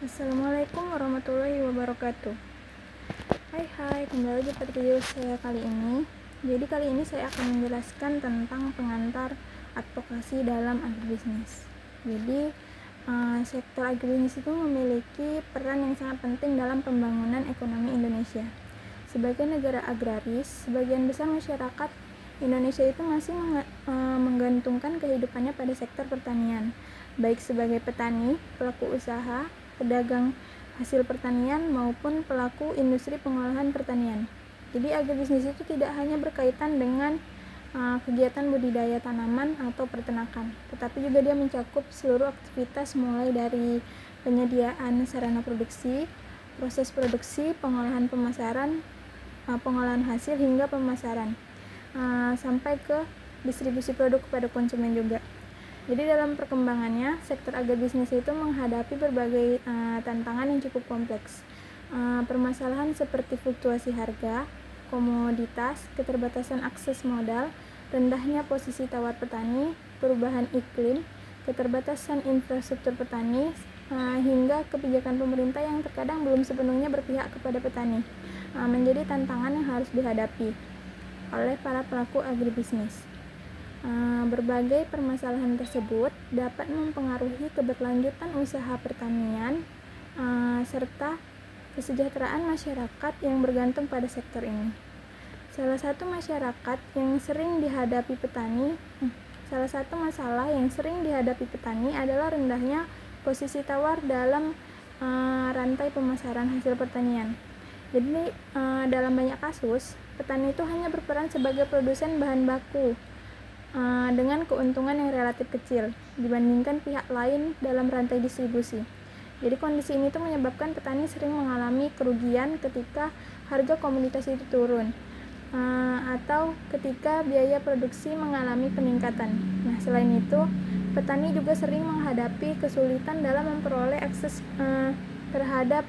Assalamualaikum warahmatullahi wabarakatuh. Hai, kembali di video saya kali ini. Jadi kali ini saya akan menjelaskan tentang pengantar advokasi dalam agribisnis. Jadi sektor agribisnis itu memiliki peran yang sangat penting dalam pembangunan ekonomi Indonesia. Sebagai negara agraris, sebagian besar masyarakat Indonesia itu masih menggantungkan kehidupannya pada sektor pertanian, baik sebagai petani, pelaku usaha, pedagang hasil pertanian maupun pelaku industri pengolahan pertanian. Jadi agribisnis itu tidak hanya berkaitan dengan kegiatan budidaya tanaman atau peternakan, tetapi juga dia mencakup seluruh aktivitas mulai dari penyediaan sarana produksi, proses produksi, pengolahan pengolahan hasil hingga pemasaran, sampai ke distribusi produk kepada konsumen juga. Jadi dalam perkembangannya, sektor agribisnis itu menghadapi berbagai tantangan yang cukup kompleks. Permasalahan seperti fluktuasi harga, komoditas, keterbatasan akses modal, rendahnya posisi tawar petani, perubahan iklim, keterbatasan infrastruktur petani, hingga kebijakan pemerintah yang terkadang belum sepenuhnya berpihak kepada petani, menjadi tantangan yang harus dihadapi oleh para pelaku agribisnis. Berbagai permasalahan tersebut dapat mempengaruhi keberlanjutan usaha pertanian serta kesejahteraan masyarakat yang bergantung pada sektor ini. Salah satu masalah yang sering dihadapi petani adalah rendahnya posisi tawar dalam rantai pemasaran hasil pertanian. Jadi dalam banyak kasus, petani itu hanya berperan sebagai produsen bahan baku dengan keuntungan yang relatif kecil dibandingkan pihak lain dalam rantai distribusi. Jadi kondisi ini tuh menyebabkan petani sering mengalami kerugian ketika harga komoditas itu turun, atau ketika biaya produksi mengalami peningkatan. Nah, selain itu, petani juga sering menghadapi kesulitan dalam memperoleh akses terhadap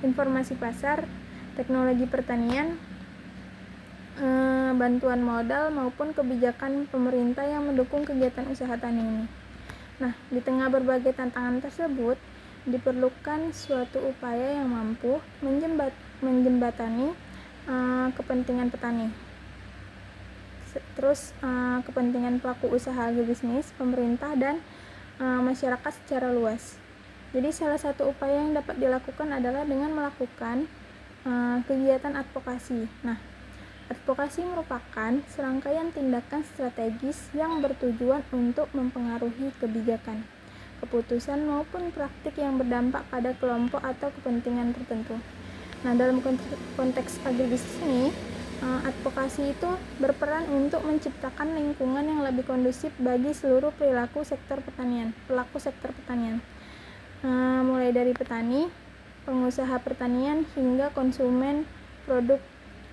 informasi pasar, teknologi pertanian, bantuan modal maupun kebijakan pemerintah yang mendukung kegiatan usaha tani ini. Nah, di tengah berbagai tantangan tersebut, diperlukan suatu upaya yang mampu menjembatani kepentingan petani, kepentingan pelaku usaha agribisnis, pemerintah, dan masyarakat secara luas. Jadi salah satu upaya yang dapat dilakukan adalah dengan melakukan kegiatan advokasi. Nah, advokasi merupakan serangkaian tindakan strategis yang bertujuan untuk mempengaruhi kebijakan, keputusan maupun praktik yang berdampak pada kelompok atau kepentingan tertentu. Nah, dalam konteks agribisnis ini, advokasi itu berperan untuk menciptakan lingkungan yang lebih kondusif bagi seluruh pelaku sektor pertanian, mulai dari petani, pengusaha pertanian hingga konsumen produk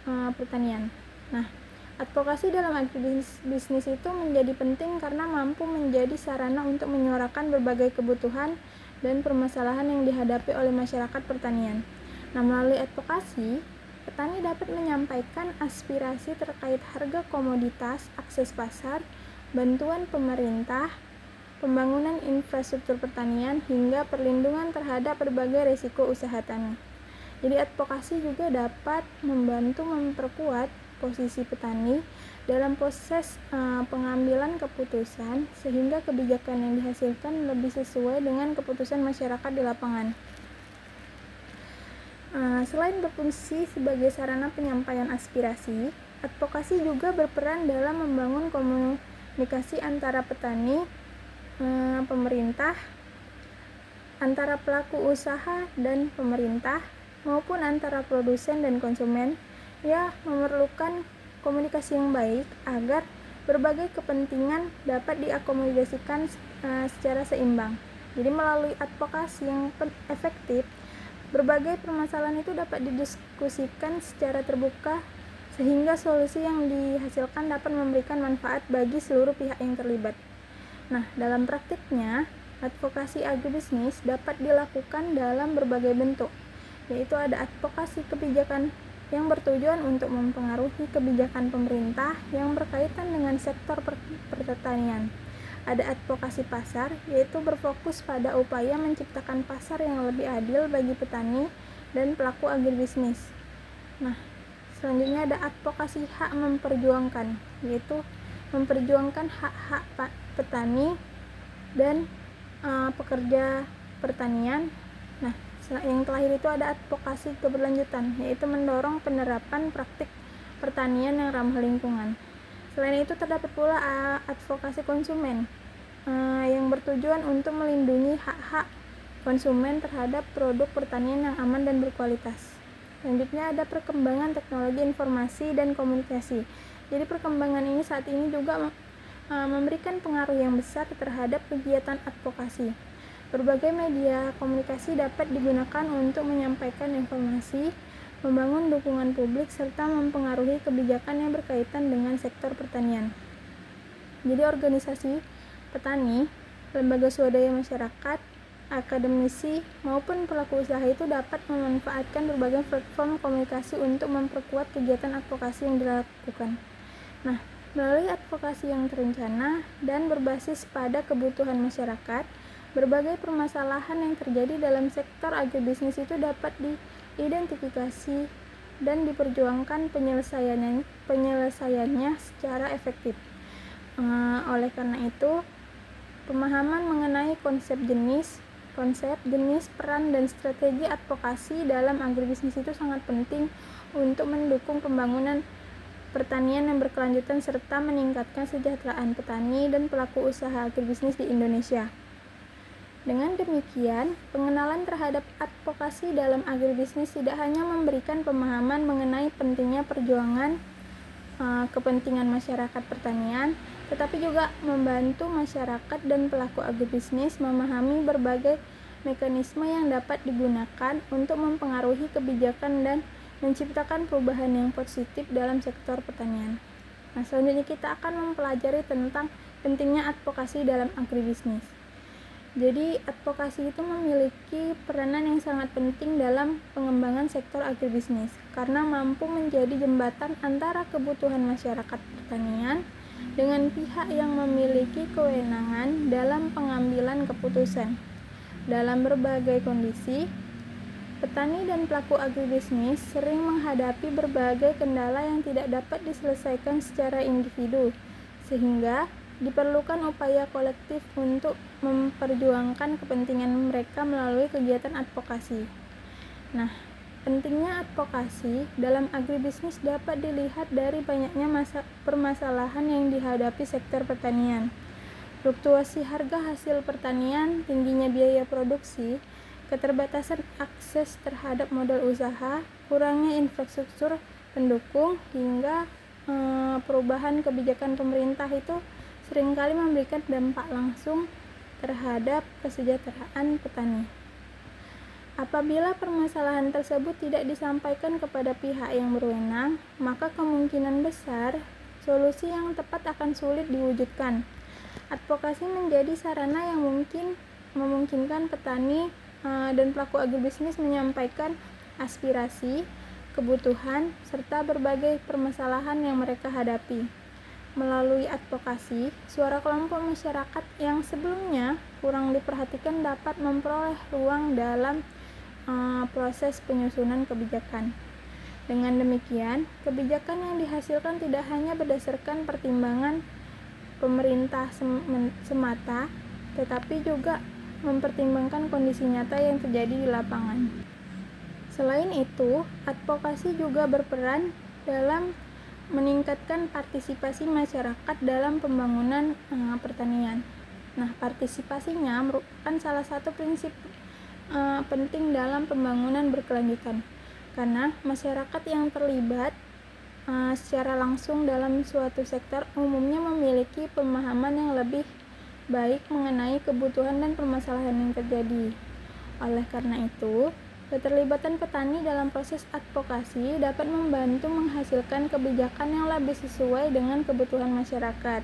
pertanian. Nah, advokasi dalam agribisnis itu menjadi penting karena mampu menjadi sarana untuk menyuarakan berbagai kebutuhan dan permasalahan yang dihadapi oleh masyarakat pertanian. Nah, melalui advokasi, petani dapat menyampaikan aspirasi terkait harga komoditas, akses pasar, bantuan pemerintah, pembangunan infrastruktur pertanian, hingga perlindungan terhadap berbagai risiko usaha tani. Jadi advokasi juga dapat membantu memperkuat posisi petani dalam proses pengambilan keputusan sehingga kebijakan yang dihasilkan lebih sesuai dengan keputusan masyarakat di lapangan. Selain berfungsi sebagai sarana penyampaian aspirasi, advokasi juga berperan dalam membangun komunikasi antara petani, pemerintah, antara pelaku usaha dan pemerintah, maupun antara produsen dan konsumen, ya memerlukan komunikasi yang baik agar berbagai kepentingan dapat diakomodasikan secara seimbang. Jadi melalui advokasi yang efektif, berbagai permasalahan itu dapat didiskusikan secara terbuka sehingga solusi yang dihasilkan dapat memberikan manfaat bagi seluruh pihak yang terlibat. Nah, dalam praktiknya, advokasi agribisnis dapat dilakukan dalam berbagai bentuk, yaitu ada advokasi kebijakan yang bertujuan untuk mempengaruhi kebijakan pemerintah yang berkaitan dengan sektor pertanian. Ada advokasi pasar, yaitu berfokus pada upaya menciptakan pasar yang lebih adil bagi petani dan pelaku agribisnis. Nah, selanjutnya ada advokasi hak memperjuangkan, yaitu memperjuangkan hak-hak petani dan pekerja pertanian. Nah, yang terakhir itu ada advokasi keberlanjutan, yaitu mendorong penerapan praktik pertanian yang ramah lingkungan. Selain itu terdapat pula advokasi konsumen yang bertujuan untuk melindungi hak-hak konsumen terhadap produk pertanian yang aman dan berkualitas. Selanjutnya ada perkembangan teknologi informasi dan komunikasi. Jadi perkembangan ini saat ini juga memberikan pengaruh yang besar terhadap kegiatan advokasi. Berbagai media komunikasi dapat digunakan untuk menyampaikan informasi, membangun dukungan publik, serta mempengaruhi kebijakan yang berkaitan dengan sektor pertanian. Jadi organisasi petani, lembaga swadaya masyarakat, akademisi, maupun pelaku usaha itu dapat memanfaatkan berbagai platform komunikasi untuk memperkuat kegiatan advokasi yang dilakukan. Nah, melalui advokasi yang terencana dan berbasis pada kebutuhan masyarakat, berbagai permasalahan yang terjadi dalam sektor agribisnis itu dapat diidentifikasi dan diperjuangkan penyelesaiannya secara efektif. Oleh karena itu, pemahaman mengenai konsep jenis, peran, dan strategi advokasi dalam agribisnis itu sangat penting untuk mendukung pembangunan pertanian yang berkelanjutan serta meningkatkan kesejahteraan petani dan pelaku usaha agribisnis di Indonesia. Dengan demikian, pengenalan terhadap advokasi dalam agribisnis tidak hanya memberikan pemahaman mengenai pentingnya perjuangan kepentingan masyarakat pertanian, tetapi juga membantu masyarakat dan pelaku agribisnis memahami berbagai mekanisme yang dapat digunakan untuk mempengaruhi kebijakan dan menciptakan perubahan yang positif dalam sektor pertanian. Nah, selanjutnya kita akan mempelajari tentang pentingnya advokasi dalam agribisnis. Jadi, advokasi itu memiliki peranan yang sangat penting dalam pengembangan sektor agribisnis karena mampu menjadi jembatan antara kebutuhan masyarakat pertanian dengan pihak yang memiliki kewenangan dalam pengambilan keputusan. Dalam berbagai kondisi, petani dan pelaku agribisnis sering menghadapi berbagai kendala yang tidak dapat diselesaikan secara individu, sehingga diperlukan upaya kolektif untuk memperjuangkan kepentingan mereka melalui kegiatan advokasi. Nah, pentingnya advokasi dalam agribisnis dapat dilihat dari banyaknya permasalahan yang dihadapi sektor pertanian. Fluktuasi harga hasil pertanian, tingginya biaya produksi, keterbatasan akses terhadap modal usaha, kurangnya infrastruktur pendukung, hingga perubahan kebijakan pemerintah itu seringkali memberikan dampak langsung terhadap kesejahteraan petani. Apabila permasalahan tersebut tidak disampaikan kepada pihak yang berwenang, maka kemungkinan besar solusi yang tepat akan sulit diwujudkan. Advokasi menjadi sarana yang memungkinkan petani dan pelaku agribisnis menyampaikan aspirasi, kebutuhan, serta berbagai permasalahan yang mereka hadapi. Melalui advokasi, suara kelompok masyarakat yang sebelumnya kurang diperhatikan dapat memperoleh ruang dalam proses penyusunan kebijakan. Dengan demikian, kebijakan yang dihasilkan tidak hanya berdasarkan pertimbangan pemerintah semata, tetapi juga mempertimbangkan kondisi nyata yang terjadi di lapangan. Selain itu, advokasi juga berperan dalam meningkatkan partisipasi masyarakat dalam pembangunan pertanian. Nah, partisipasinya merupakan salah satu prinsip penting dalam pembangunan berkelanjutan, karena masyarakat yang terlibat secara langsung dalam suatu sektor umumnya memiliki pemahaman yang lebih baik mengenai kebutuhan dan permasalahan yang terjadi. Oleh karena itu, keterlibatan petani dalam proses advokasi dapat membantu menghasilkan kebijakan yang lebih sesuai dengan kebutuhan masyarakat.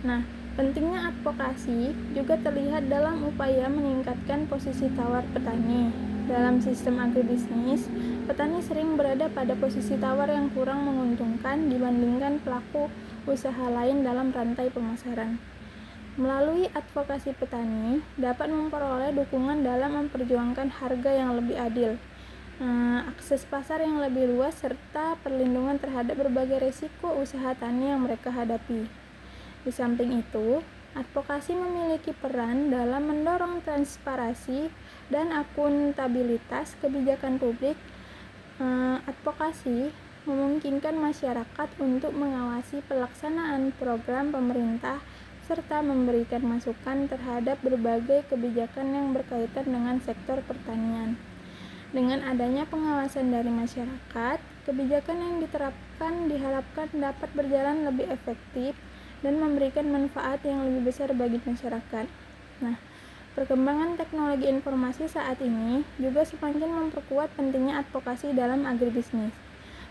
Nah, pentingnya advokasi juga terlihat dalam upaya meningkatkan posisi tawar petani. Dalam sistem agribisnis, petani sering berada pada posisi tawar yang kurang menguntungkan dibandingkan pelaku usaha lain dalam rantai pemasaran. melalui advokasi petani dapat memperoleh dukungan dalam memperjuangkan harga yang lebih adil, akses pasar yang lebih luas, serta perlindungan terhadap berbagai risiko usaha tani yang mereka hadapi. Di samping itu, advokasi memiliki peran dalam mendorong transparansi dan akuntabilitas kebijakan publik. Advokasi memungkinkan masyarakat untuk mengawasi pelaksanaan program pemerintah serta memberikan masukan terhadap berbagai kebijakan yang berkaitan dengan sektor pertanian. Dengan adanya pengawasan dari masyarakat, kebijakan yang diterapkan diharapkan dapat berjalan lebih efektif dan memberikan manfaat yang lebih besar bagi masyarakat. Nah, perkembangan teknologi informasi saat ini juga semakin memperkuat pentingnya advokasi dalam agribisnis.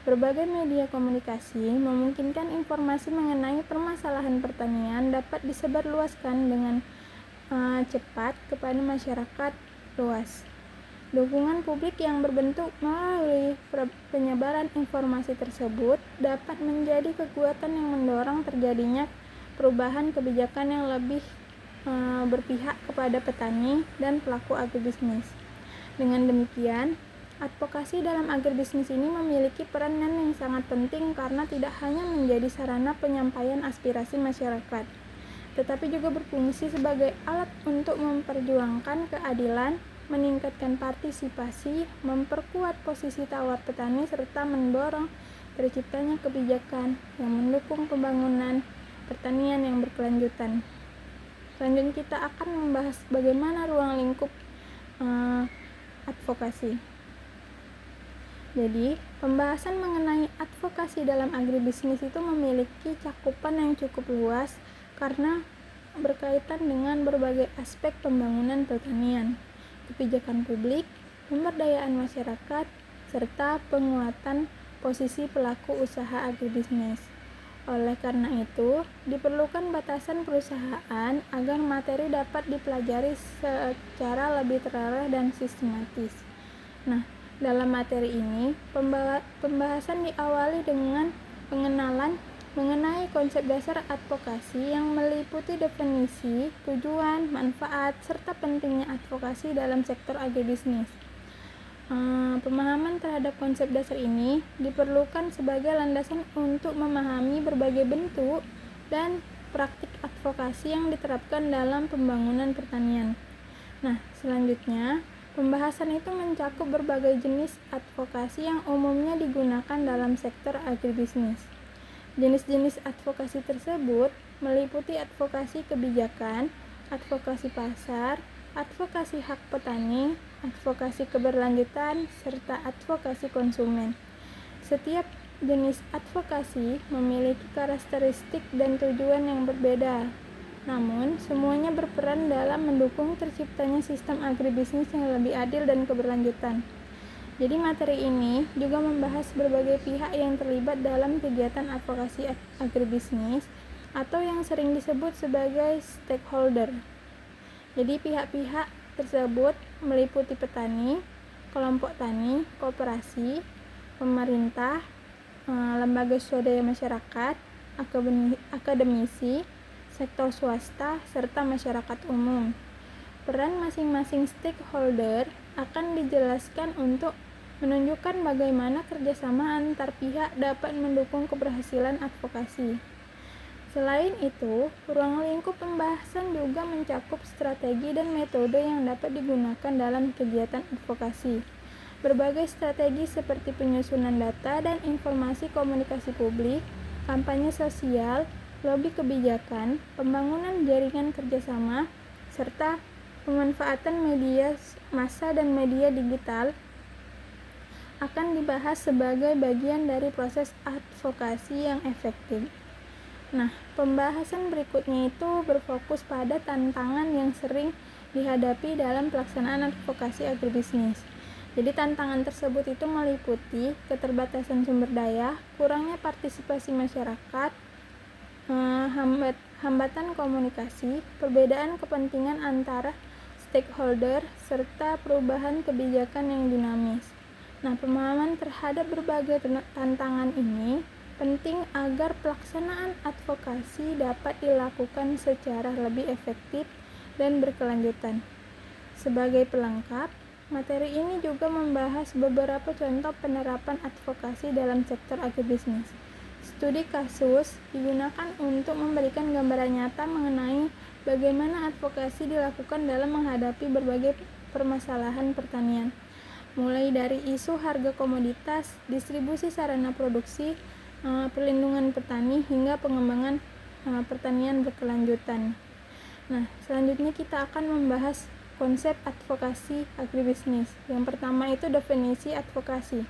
Berbagai media komunikasi memungkinkan informasi mengenai permasalahan pertanian dapat disebarluaskan dengan cepat kepada masyarakat luas. Dukungan publik yang berbentuk melalui penyebaran informasi tersebut dapat menjadi kekuatan yang mendorong terjadinya perubahan kebijakan yang lebih berpihak kepada petani dan pelaku agribisnis. Dengan demikian, advokasi dalam agribisnis ini memiliki peranan yang sangat penting karena tidak hanya menjadi sarana penyampaian aspirasi masyarakat, tetapi juga berfungsi sebagai alat untuk memperjuangkan keadilan, meningkatkan partisipasi, memperkuat posisi tawar petani, serta mendorong terciptanya kebijakan yang mendukung pembangunan pertanian yang berkelanjutan. Selanjutnya kita akan membahas bagaimana ruang lingkup advokasi. Jadi, pembahasan mengenai advokasi dalam agribisnis itu memiliki cakupan yang cukup luas karena berkaitan dengan berbagai aspek pembangunan pertanian, kebijakan publik, pemberdayaan masyarakat, serta penguatan posisi pelaku usaha agribisnis. Oleh karena itu, diperlukan batasan perusahaan agar materi dapat dipelajari secara lebih terarah dan sistematis. Nah, dalam materi ini, pembahasan diawali dengan pengenalan mengenai konsep dasar advokasi yang meliputi definisi, tujuan, manfaat, serta pentingnya advokasi dalam sektor agribisnis. Pemahaman terhadap konsep dasar ini diperlukan sebagai landasan untuk memahami berbagai bentuk dan praktik advokasi yang diterapkan dalam pembangunan pertanian. Nah, selanjutnya, pembahasan itu mencakup berbagai jenis advokasi yang umumnya digunakan dalam sektor agribisnis. Jenis-jenis advokasi tersebut meliputi advokasi kebijakan, advokasi pasar, advokasi hak petani, advokasi keberlanjutan, serta advokasi konsumen. Setiap jenis advokasi memiliki karakteristik dan tujuan yang berbeda. Namun, semuanya berperan dalam mendukung terciptanya sistem agribisnis yang lebih adil dan keberlanjutan. Jadi materi ini juga membahas berbagai pihak yang terlibat dalam kegiatan advokasi agribisnis atau yang sering disebut sebagai stakeholder. Jadi pihak-pihak tersebut meliputi petani, kelompok tani, koperasi, pemerintah, lembaga swadaya masyarakat, akademisi, sektor swasta, serta masyarakat umum. Peran masing-masing stakeholder akan dijelaskan untuk menunjukkan bagaimana kerjasama antar pihak dapat mendukung keberhasilan advokasi. Selain itu, ruang lingkup pembahasan juga mencakup strategi dan metode yang dapat digunakan dalam kegiatan advokasi. Berbagai strategi seperti penyusunan data dan informasi komunikasi publik, kampanye sosial, lobi kebijakan, pembangunan jaringan kerjasama, serta pemanfaatan media massa dan media digital akan dibahas sebagai bagian dari proses advokasi yang efektif. Nah, pembahasan berikutnya itu berfokus pada tantangan yang sering dihadapi dalam pelaksanaan advokasi agribisnis. Jadi tantangan tersebut itu meliputi keterbatasan sumber daya, kurangnya partisipasi masyarakat, hambatan komunikasi, perbedaan kepentingan antara stakeholder, serta perubahan kebijakan yang dinamis. Nah, pemahaman terhadap berbagai tantangan ini penting agar pelaksanaan advokasi dapat dilakukan secara lebih efektif dan berkelanjutan. Sebagai pelengkap, materi ini juga membahas beberapa contoh penerapan advokasi dalam sektor agribisnis. Studi kasus digunakan untuk memberikan gambaran nyata mengenai bagaimana advokasi dilakukan dalam menghadapi berbagai permasalahan pertanian, mulai dari isu harga komoditas, distribusi sarana produksi, perlindungan petani, hingga pengembangan pertanian berkelanjutan. Nah, selanjutnya kita akan membahas konsep advokasi agribisnis. Yang pertama itu definisi advokasi.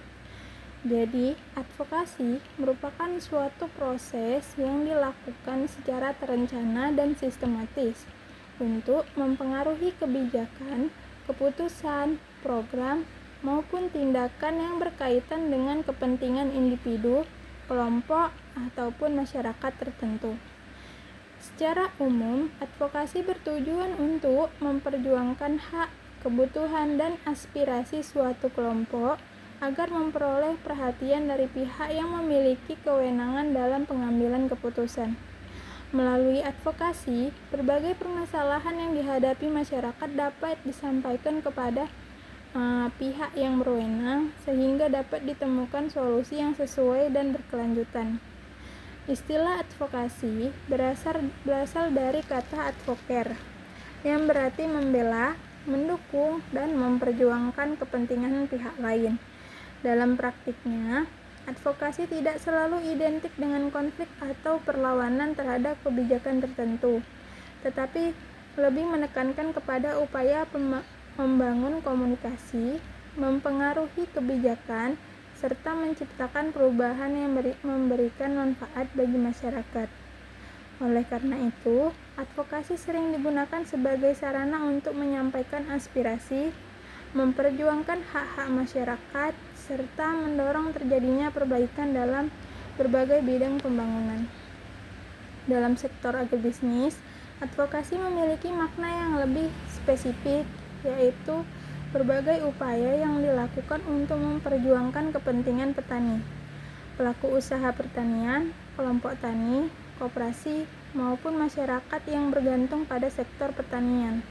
Jadi, advokasi merupakan suatu proses yang dilakukan secara terencana dan sistematis untuk mempengaruhi kebijakan, keputusan, program, maupun tindakan yang berkaitan dengan kepentingan individu, kelompok, ataupun masyarakat tertentu. Secara umum, advokasi bertujuan untuk memperjuangkan hak, kebutuhan, dan aspirasi suatu kelompok agar memperoleh perhatian dari pihak yang memiliki kewenangan dalam pengambilan keputusan. Melalui advokasi, berbagai permasalahan yang dihadapi masyarakat dapat disampaikan kepada pihak yang berwenang sehingga dapat ditemukan solusi yang sesuai dan berkelanjutan. Istilah advokasi berasal dari kata advoker yang berarti membela, mendukung, dan memperjuangkan kepentingan pihak lain. Dalam praktiknya, advokasi tidak selalu identik dengan konflik atau perlawanan terhadap kebijakan tertentu, tetapi lebih menekankan kepada upaya membangun komunikasi, mempengaruhi kebijakan, serta menciptakan perubahan yang memberikan manfaat bagi masyarakat. Oleh karena itu, advokasi sering digunakan sebagai sarana untuk menyampaikan aspirasi, memperjuangkan hak-hak masyarakat, serta mendorong terjadinya perbaikan dalam berbagai bidang pembangunan. Dalam sektor agribisnis, advokasi memiliki makna yang lebih spesifik, yaitu berbagai upaya yang dilakukan untuk memperjuangkan kepentingan petani, pelaku usaha pertanian, kelompok tani, koperasi, maupun masyarakat yang bergantung pada sektor pertanian.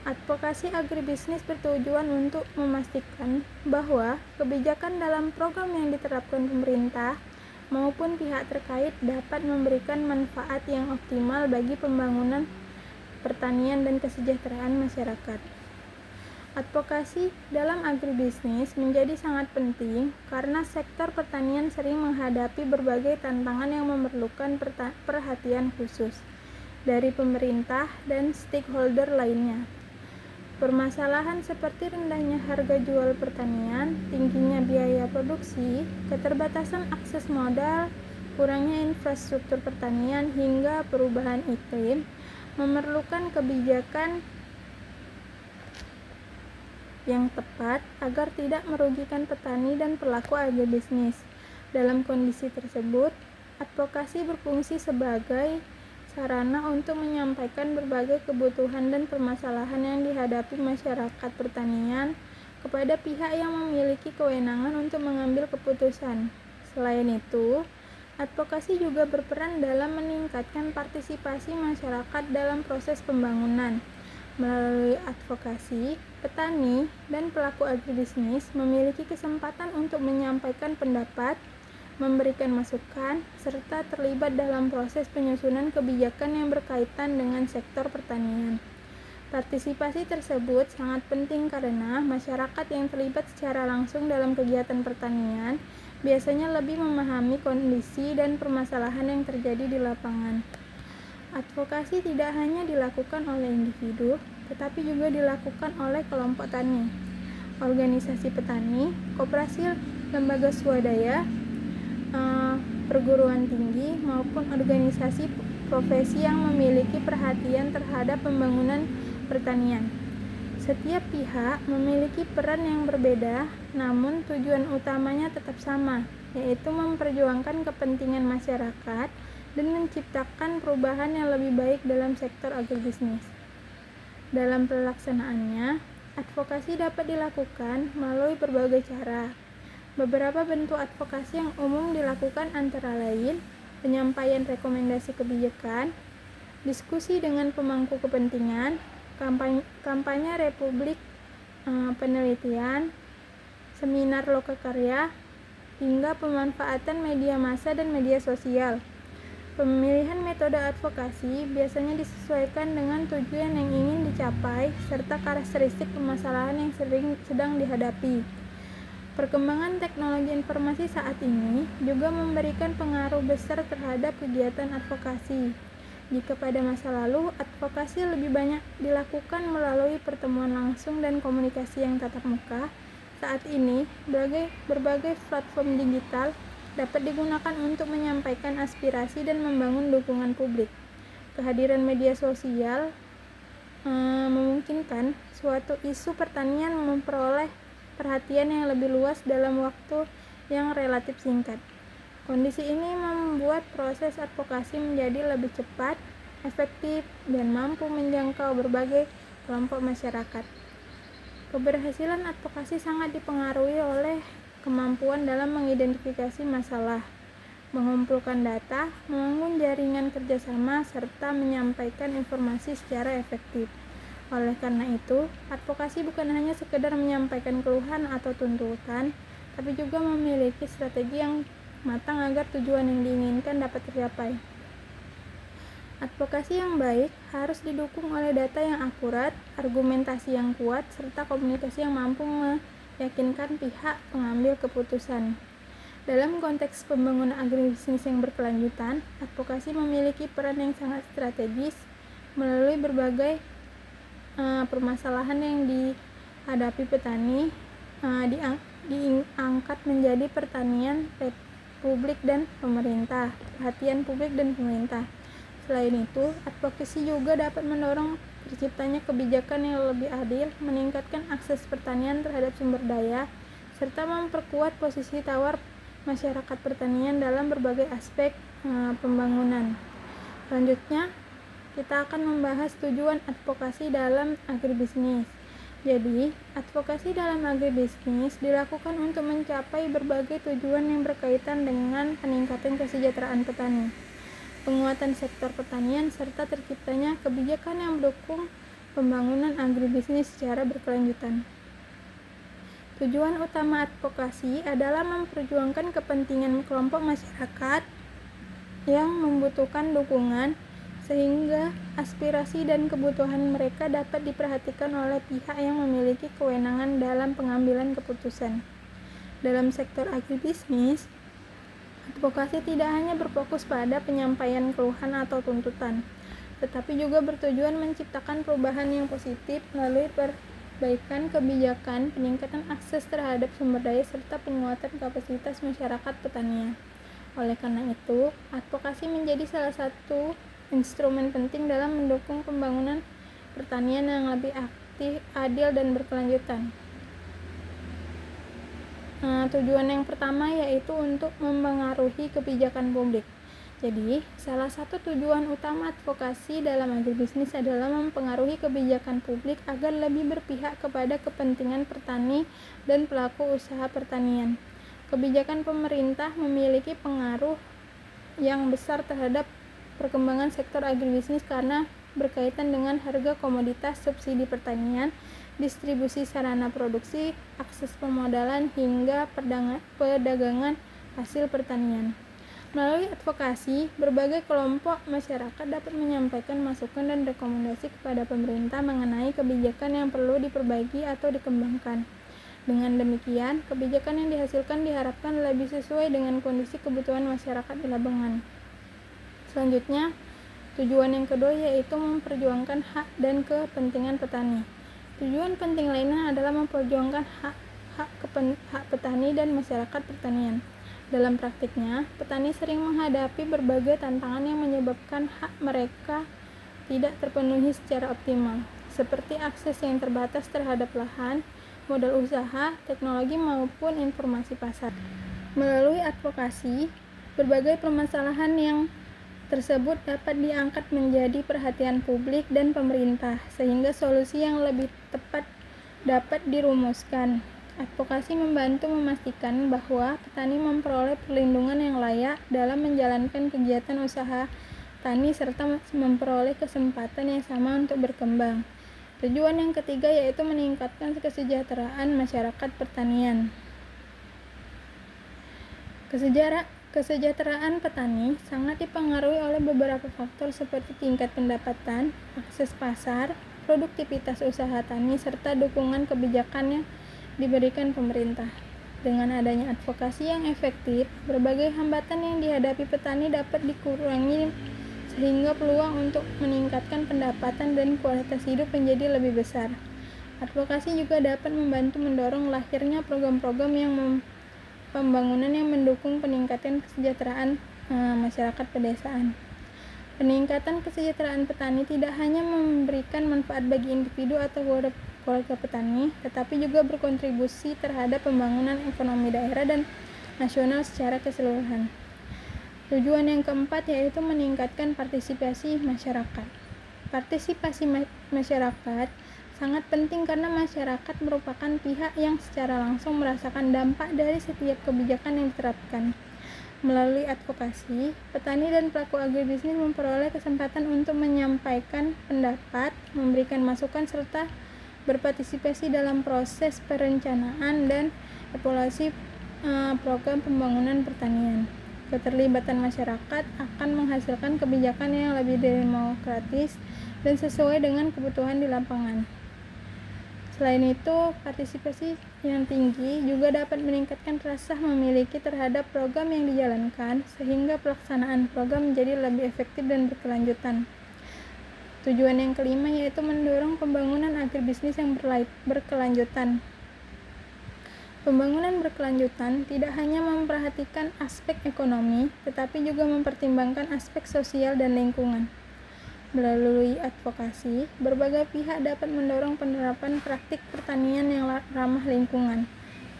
Advokasi agribisnis bertujuan untuk memastikan bahwa kebijakan dalam program yang diterapkan pemerintah maupun pihak terkait dapat memberikan manfaat yang optimal bagi pembangunan pertanian dan kesejahteraan masyarakat. Advokasi dalam agribisnis menjadi sangat penting karena sektor pertanian sering menghadapi berbagai tantangan yang memerlukan perhatian khusus dari pemerintah dan stakeholder lainnya. Permasalahan seperti rendahnya harga jual pertanian, tingginya biaya produksi, keterbatasan akses modal, kurangnya infrastruktur pertanian, hingga perubahan iklim memerlukan kebijakan yang tepat agar tidak merugikan petani dan pelaku agribisnis. Dalam kondisi tersebut, advokasi berfungsi sebagai sarana untuk menyampaikan berbagai kebutuhan dan permasalahan yang dihadapi masyarakat pertanian kepada pihak yang memiliki kewenangan untuk mengambil keputusan. Selain itu, advokasi juga berperan dalam meningkatkan partisipasi masyarakat dalam proses pembangunan. Melalui advokasi, petani dan pelaku agribisnis memiliki kesempatan untuk menyampaikan pendapat, memberikan masukan, serta terlibat dalam proses penyusunan kebijakan yang berkaitan dengan sektor pertanian. Partisipasi tersebut sangat penting karena masyarakat yang terlibat secara langsung dalam kegiatan pertanian biasanya lebih memahami kondisi dan permasalahan yang terjadi di lapangan. Advokasi tidak hanya dilakukan oleh individu, tetapi juga dilakukan oleh kelompok tani, organisasi petani, koperasi, lembaga swadaya, perguruan tinggi, maupun organisasi profesi yang memiliki perhatian terhadap pembangunan pertanian. Setiap pihak memiliki peran yang berbeda, namun tujuan utamanya tetap sama, yaitu memperjuangkan kepentingan masyarakat dan menciptakan perubahan yang lebih baik dalam sektor agribisnis. Dalam pelaksanaannya, advokasi dapat dilakukan melalui berbagai cara. Beberapa bentuk advokasi yang umum dilakukan antara lain penyampaian rekomendasi kebijakan, diskusi dengan pemangku kepentingan, kampanye republik penelitian, seminar lokakarya, hingga pemanfaatan media massa dan media sosial. Pemilihan metode advokasi biasanya disesuaikan dengan tujuan yang ingin dicapai serta karakteristik permasalahan yang sedang dihadapi. Perkembangan teknologi informasi saat ini juga memberikan pengaruh besar terhadap kegiatan advokasi. Jika pada masa lalu, advokasi lebih banyak dilakukan melalui pertemuan langsung dan komunikasi yang tatap muka, saat ini berbagai platform digital dapat digunakan untuk menyampaikan aspirasi dan membangun dukungan publik. Kehadiran media sosial memungkinkan suatu isu pertanian memperoleh perhatian yang lebih luas dalam waktu yang relatif singkat. Kondisi ini membuat proses advokasi menjadi lebih cepat, efektif, dan mampu menjangkau berbagai kelompok masyarakat. Keberhasilan advokasi sangat dipengaruhi oleh kemampuan dalam mengidentifikasi masalah, mengumpulkan data, membangun jaringan kerjasama, serta menyampaikan informasi secara efektif. Oleh karena itu, advokasi bukan hanya sekedar menyampaikan keluhan atau tuntutan, tapi juga memiliki strategi yang matang agar tujuan yang diinginkan dapat tercapai. Advokasi yang baik harus didukung oleh data yang akurat, argumentasi yang kuat, serta komunikasi yang mampu meyakinkan pihak pengambil keputusan. Dalam konteks pembangunan agribisnis yang berkelanjutan, advokasi memiliki peran yang sangat strategis melalui berbagai permasalahan yang dihadapi petani, diangkat menjadi perhatian publik dan pemerintah. Selain itu, advokasi juga dapat mendorong terciptanya kebijakan yang lebih adil, meningkatkan akses pertanian terhadap sumber daya, serta memperkuat posisi tawar masyarakat pertanian dalam berbagai aspek pembangunan. Selanjutnya, kita akan membahas tujuan advokasi dalam agribisnis. Jadi, advokasi dalam agribisnis dilakukan untuk mencapai berbagai tujuan yang berkaitan dengan peningkatan kesejahteraan petani, penguatan sektor pertanian, serta terciptanya kebijakan yang mendukung pembangunan agribisnis secara berkelanjutan. Tujuan utama advokasi adalah memperjuangkan kepentingan kelompok masyarakat yang membutuhkan dukungan, sehingga aspirasi dan kebutuhan mereka dapat diperhatikan oleh pihak yang memiliki kewenangan dalam pengambilan keputusan. Dalam sektor agribisnis, advokasi tidak hanya berfokus pada penyampaian keluhan atau tuntutan, tetapi juga bertujuan menciptakan perubahan yang positif melalui perbaikan kebijakan, peningkatan akses terhadap sumber daya, serta penguatan kapasitas masyarakat pertanian. Oleh karena itu, advokasi menjadi salah satu instrumen penting dalam mendukung pembangunan pertanian yang lebih aktif, adil, dan berkelanjutan. Tujuan yang pertama yaitu untuk mempengaruhi kebijakan publik. Jadi, salah satu tujuan utama advokasi dalam agribisnis adalah mempengaruhi kebijakan publik agar lebih berpihak kepada kepentingan petani dan pelaku usaha pertanian. Kebijakan pemerintah memiliki pengaruh yang besar terhadap perkembangan sektor agribisnis karena berkaitan dengan harga komoditas, subsidi pertanian, distribusi sarana produksi, akses pemodalan, hingga perdagangan hasil pertanian. Melalui advokasi, berbagai kelompok masyarakat dapat menyampaikan masukan dan rekomendasi kepada pemerintah mengenai kebijakan yang perlu diperbaiki atau dikembangkan. Dengan demikian, kebijakan yang dihasilkan diharapkan lebih sesuai dengan kondisi kebutuhan masyarakat di lapangan. Selanjutnya, tujuan yang kedua yaitu memperjuangkan hak dan kepentingan petani. Tujuan penting lainnya adalah memperjuangkan hak petani dan masyarakat pertanian. Dalam praktiknya, petani sering menghadapi berbagai tantangan yang menyebabkan hak mereka tidak terpenuhi secara optimal, seperti akses yang terbatas terhadap lahan, modal usaha, teknologi, maupun informasi pasar. Melalui advokasi, berbagai permasalahan yang tersebut dapat diangkat menjadi perhatian publik dan pemerintah, sehingga solusi yang lebih tepat dapat dirumuskan. Advokasi membantu memastikan bahwa petani memperoleh perlindungan yang layak dalam menjalankan kegiatan usaha tani serta memperoleh kesempatan yang sama untuk berkembang. Tujuan yang ketiga yaitu meningkatkan kesejahteraan masyarakat pertanian. Kesejahteraan petani sangat dipengaruhi oleh beberapa faktor seperti tingkat pendapatan, akses pasar, produktivitas usaha tani, serta dukungan kebijakan yang diberikan pemerintah. Dengan adanya advokasi yang efektif, berbagai hambatan yang dihadapi petani dapat dikurangi sehingga peluang untuk meningkatkan pendapatan dan kualitas hidup menjadi lebih besar. Advokasi juga dapat membantu mendorong lahirnya program-program yang pembangunan yang mendukung peningkatan kesejahteraan masyarakat pedesaan. Peningkatan kesejahteraan petani tidak hanya memberikan manfaat bagi individu atau keluarga petani, tetapi juga berkontribusi terhadap pembangunan ekonomi daerah dan nasional secara keseluruhan. Tujuan yang keempat yaitu meningkatkan partisipasi masyarakat. Partisipasi masyarakat sangat penting karena masyarakat merupakan pihak yang secara langsung merasakan dampak dari setiap kebijakan yang diterapkan. Melalui advokasi, petani dan pelaku agribisnis memperoleh kesempatan untuk menyampaikan pendapat, memberikan masukan, serta berpartisipasi dalam proses perencanaan dan evaluasi program pembangunan pertanian. Keterlibatan masyarakat akan menghasilkan kebijakan yang lebih demokratis dan sesuai dengan kebutuhan di lapangan. Selain itu, partisipasi yang tinggi juga dapat meningkatkan rasa memiliki terhadap program yang dijalankan, sehingga pelaksanaan program menjadi lebih efektif dan berkelanjutan. Tujuan yang kelima yaitu mendorong pembangunan agribisnis yang berkelanjutan. Pembangunan berkelanjutan tidak hanya memperhatikan aspek ekonomi, tetapi juga mempertimbangkan aspek sosial dan lingkungan. Melalui advokasi, berbagai pihak dapat mendorong penerapan praktik pertanian yang ramah lingkungan,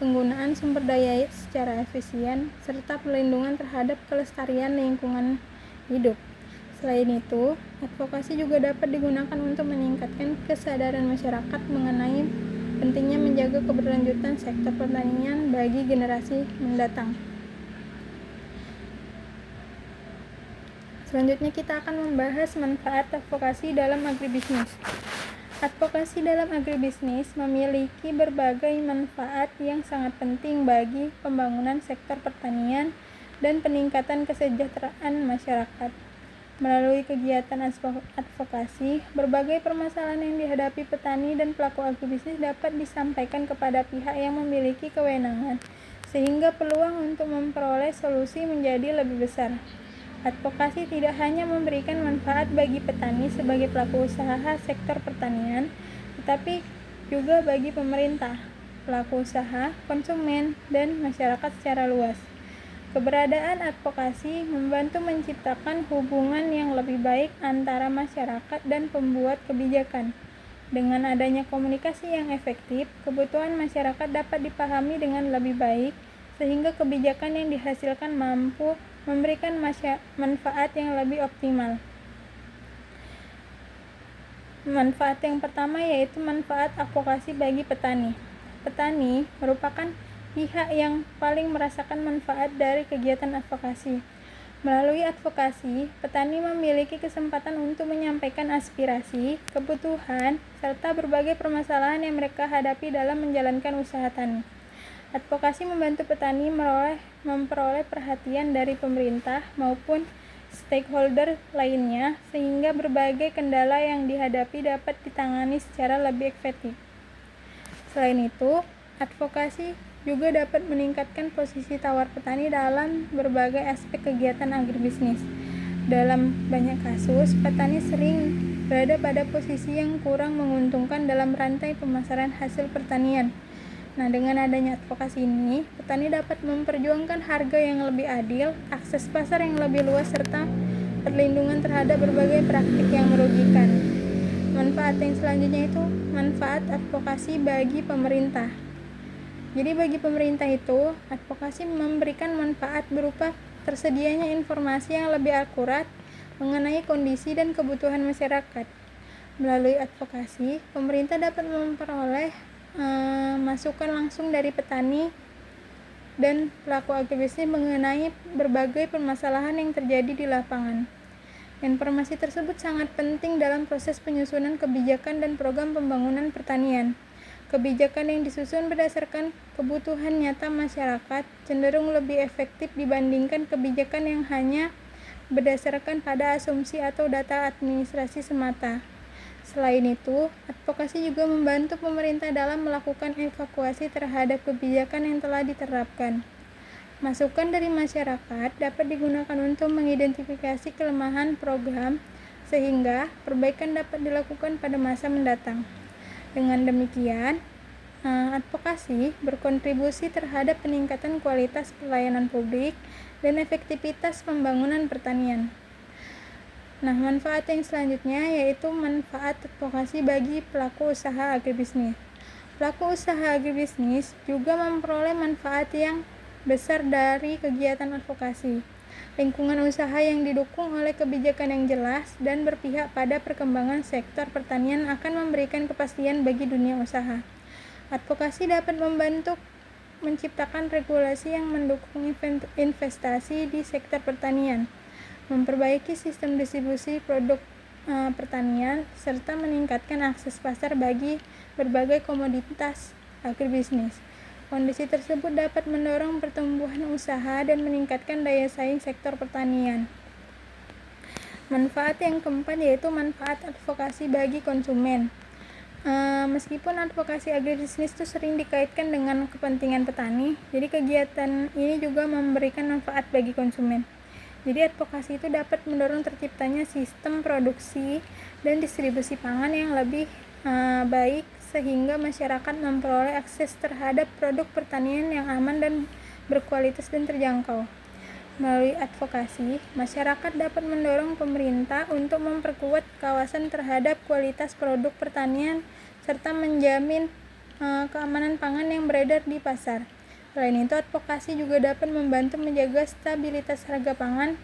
penggunaan sumber daya secara efisien, serta perlindungan terhadap kelestarian lingkungan hidup. Selain itu, advokasi juga dapat digunakan untuk meningkatkan kesadaran masyarakat mengenai pentingnya menjaga keberlanjutan sektor pertanian bagi generasi mendatang. Selanjutnya kita akan membahas manfaat advokasi dalam agribisnis. Advokasi dalam agribisnis memiliki berbagai manfaat yang sangat penting bagi pembangunan sektor pertanian dan peningkatan kesejahteraan masyarakat. Melalui kegiatan advokasi, berbagai permasalahan yang dihadapi petani dan pelaku agribisnis dapat disampaikan kepada pihak yang memiliki kewenangan, sehingga peluang untuk memperoleh solusi menjadi lebih besar. Advokasi tidak hanya memberikan manfaat bagi petani sebagai pelaku usaha sektor pertanian, tetapi juga bagi pemerintah, pelaku usaha, konsumen, dan masyarakat secara luas. Keberadaan advokasi membantu menciptakan hubungan yang lebih baik antara masyarakat dan pembuat kebijakan. Dengan adanya komunikasi yang efektif, kebutuhan masyarakat dapat dipahami dengan lebih baik, sehingga kebijakan yang dihasilkan mampu memberikan manfaat yang lebih optimal. Manfaat yang pertama yaitu manfaat advokasi bagi petani. Petani merupakan pihak yang paling merasakan manfaat dari kegiatan advokasi. Melalui advokasi, petani memiliki kesempatan untuk menyampaikan aspirasi, kebutuhan, serta berbagai permasalahan yang mereka hadapi dalam menjalankan usaha tani. Advokasi membantu petani memperoleh perhatian dari pemerintah maupun stakeholder lainnya, sehingga berbagai kendala yang dihadapi dapat ditangani secara lebih efektif. Selain itu, advokasi juga dapat meningkatkan posisi tawar petani dalam berbagai aspek kegiatan agribisnis. Dalam banyak kasus, petani sering berada pada posisi yang kurang menguntungkan dalam rantai pemasaran hasil pertanian. Nah, dengan adanya advokasi ini, petani dapat memperjuangkan harga yang lebih adil, akses pasar yang lebih luas, serta perlindungan terhadap berbagai praktik yang merugikan. Manfaat yang selanjutnya itu manfaat advokasi bagi pemerintah. Jadi bagi pemerintah itu, advokasi memberikan manfaat berupa tersedianya informasi yang lebih akurat mengenai kondisi dan kebutuhan masyarakat. Melalui advokasi, pemerintah dapat memperoleh masukan langsung dari petani dan pelaku agribisnis mengenai berbagai permasalahan yang terjadi di lapangan. Informasi tersebut sangat penting dalam proses penyusunan kebijakan dan program pembangunan pertanian. Kebijakan yang disusun berdasarkan kebutuhan nyata masyarakat cenderung lebih efektif dibandingkan kebijakan yang hanya berdasarkan pada asumsi atau data administrasi semata. Selain itu, advokasi juga membantu pemerintah dalam melakukan evaluasi terhadap kebijakan yang telah diterapkan. Masukan dari masyarakat dapat digunakan untuk mengidentifikasi kelemahan program sehingga perbaikan dapat dilakukan pada masa mendatang. Dengan demikian, advokasi berkontribusi terhadap peningkatan kualitas pelayanan publik dan efektivitas pembangunan pertanian. Nah, manfaat yang selanjutnya yaitu manfaat advokasi bagi pelaku usaha agribisnis. Pelaku usaha agribisnis juga memperoleh manfaat yang besar dari kegiatan advokasi. Lingkungan usaha yang didukung oleh kebijakan yang jelas dan berpihak pada perkembangan sektor pertanian akan memberikan kepastian bagi dunia usaha. Advokasi dapat membantu menciptakan regulasi yang mendukung investasi di sektor pertanian, memperbaiki sistem distribusi produk pertanian, serta meningkatkan akses pasar bagi berbagai komoditas agribisnis. Kondisi tersebut dapat mendorong pertumbuhan usaha dan meningkatkan daya saing sektor pertanian. Manfaat yang keempat yaitu manfaat advokasi bagi konsumen. Meskipun advokasi agribisnis itu sering dikaitkan dengan kepentingan petani, jadi kegiatan ini juga memberikan manfaat bagi konsumen. Jadi advokasi itu dapat mendorong terciptanya sistem produksi dan distribusi pangan yang lebih baik sehingga masyarakat memperoleh akses terhadap produk pertanian yang aman dan berkualitas dan terjangkau. Melalui advokasi, masyarakat dapat mendorong pemerintah untuk memperkuat kawasan terhadap kualitas produk pertanian serta menjamin keamanan pangan yang beredar di pasar. Selain itu, advokasi juga dapat membantu menjaga stabilitas harga pangan